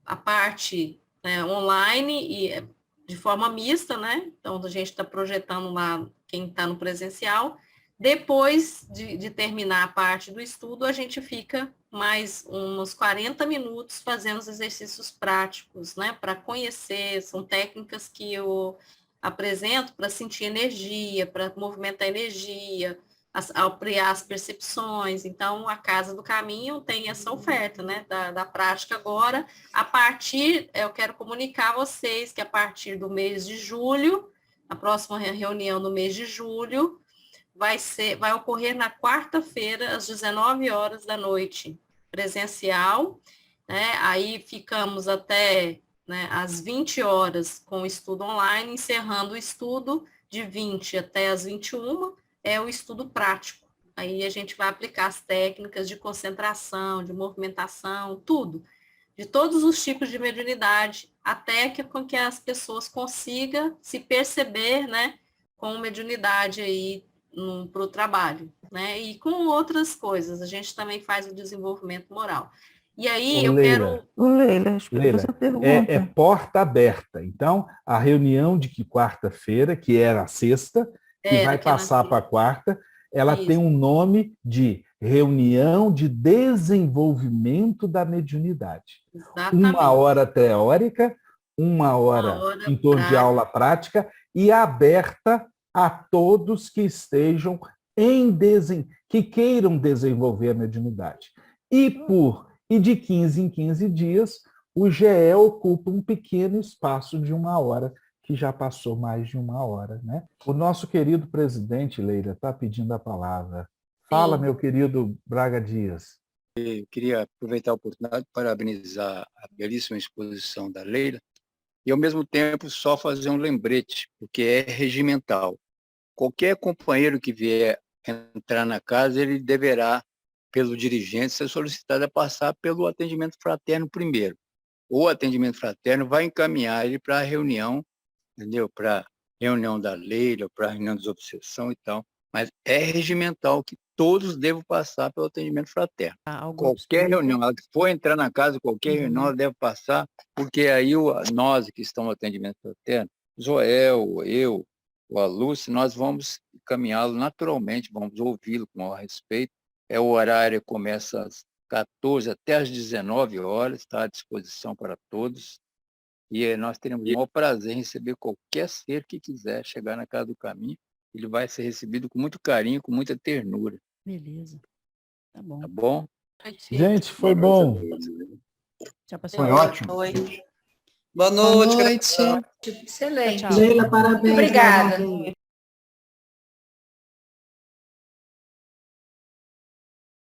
a parte online e de forma mista, né? Então, a gente está projetando lá quem está no presencial. Depois de terminar a parte do estudo, a gente fica mais uns 40 minutos fazendo os exercícios práticos, né, para conhecer, são técnicas que eu apresento para sentir energia, para movimentar energia, ampliar as percepções. Então, a Casa do Caminho tem essa oferta, né, da prática agora. Eu quero comunicar a vocês que a partir do mês de julho, a próxima reunião no mês de julho, vai ocorrer na quarta-feira, às 19 horas da noite, presencial, né? Aí ficamos até, né, às 20 horas com o estudo online, encerrando o estudo de 20 até às 21, é o estudo prático. Aí a gente vai aplicar as técnicas de concentração, de movimentação, tudo, de todos os tipos de mediunidade, até com que as pessoas consigam se perceber, né, com mediunidade aí, para o trabalho, né? E com outras coisas, a gente também faz o desenvolvimento moral. E aí eu quero... Leila, Leila, essa pergunta. é porta aberta. Então, a reunião de que quarta-feira, que era a sexta, que vai passar para a quarta, ela tem um nome de reunião de desenvolvimento da mediunidade. Exatamente. 1 hora teórica, 1 hora em torno de aula prática e aberta a todos que estejam que queiram desenvolver a mediunidade. E de 15 em 15 dias, o GE ocupa um pequeno espaço de 1 hora, que já passou mais de 1 hora, né? O nosso querido presidente, Leila, está pedindo a palavra. Fala, meu querido Braga Dias. Eu queria aproveitar a oportunidade para parabenizar a belíssima exposição da Leila e, ao mesmo tempo, só fazer um lembrete, porque é regimental. Qualquer companheiro que vier entrar na casa, ele deverá, pelo dirigente, ser solicitado a passar pelo atendimento fraterno primeiro. O atendimento fraterno vai encaminhar ele para a reunião, entendeu? Para a reunião da Leila, para a reunião de obsessão e tal. Mas é regimental que todos devam passar pelo atendimento fraterno. Qualquer reunião, ela que for entrar na casa, qualquer reunião, ela deve passar, porque aí nós que estamos no atendimento fraterno, Joel, eu, a Lúcia, nós vamos encaminhá-lo naturalmente, vamos ouvi-lo com maior respeito. O horário começa às 14 até às 19 horas, está à disposição para todos. E nós teremos o maior prazer em receber qualquer ser que quiser chegar na Casa do Caminho. Ele vai ser recebido com muito carinho, com muita ternura. Beleza. Tá bom. Tá bom? Gente, foi bom. Tchau, pessoal. Foi ótimo. Boa noite. Excelente. Leila, parabéns. Obrigada.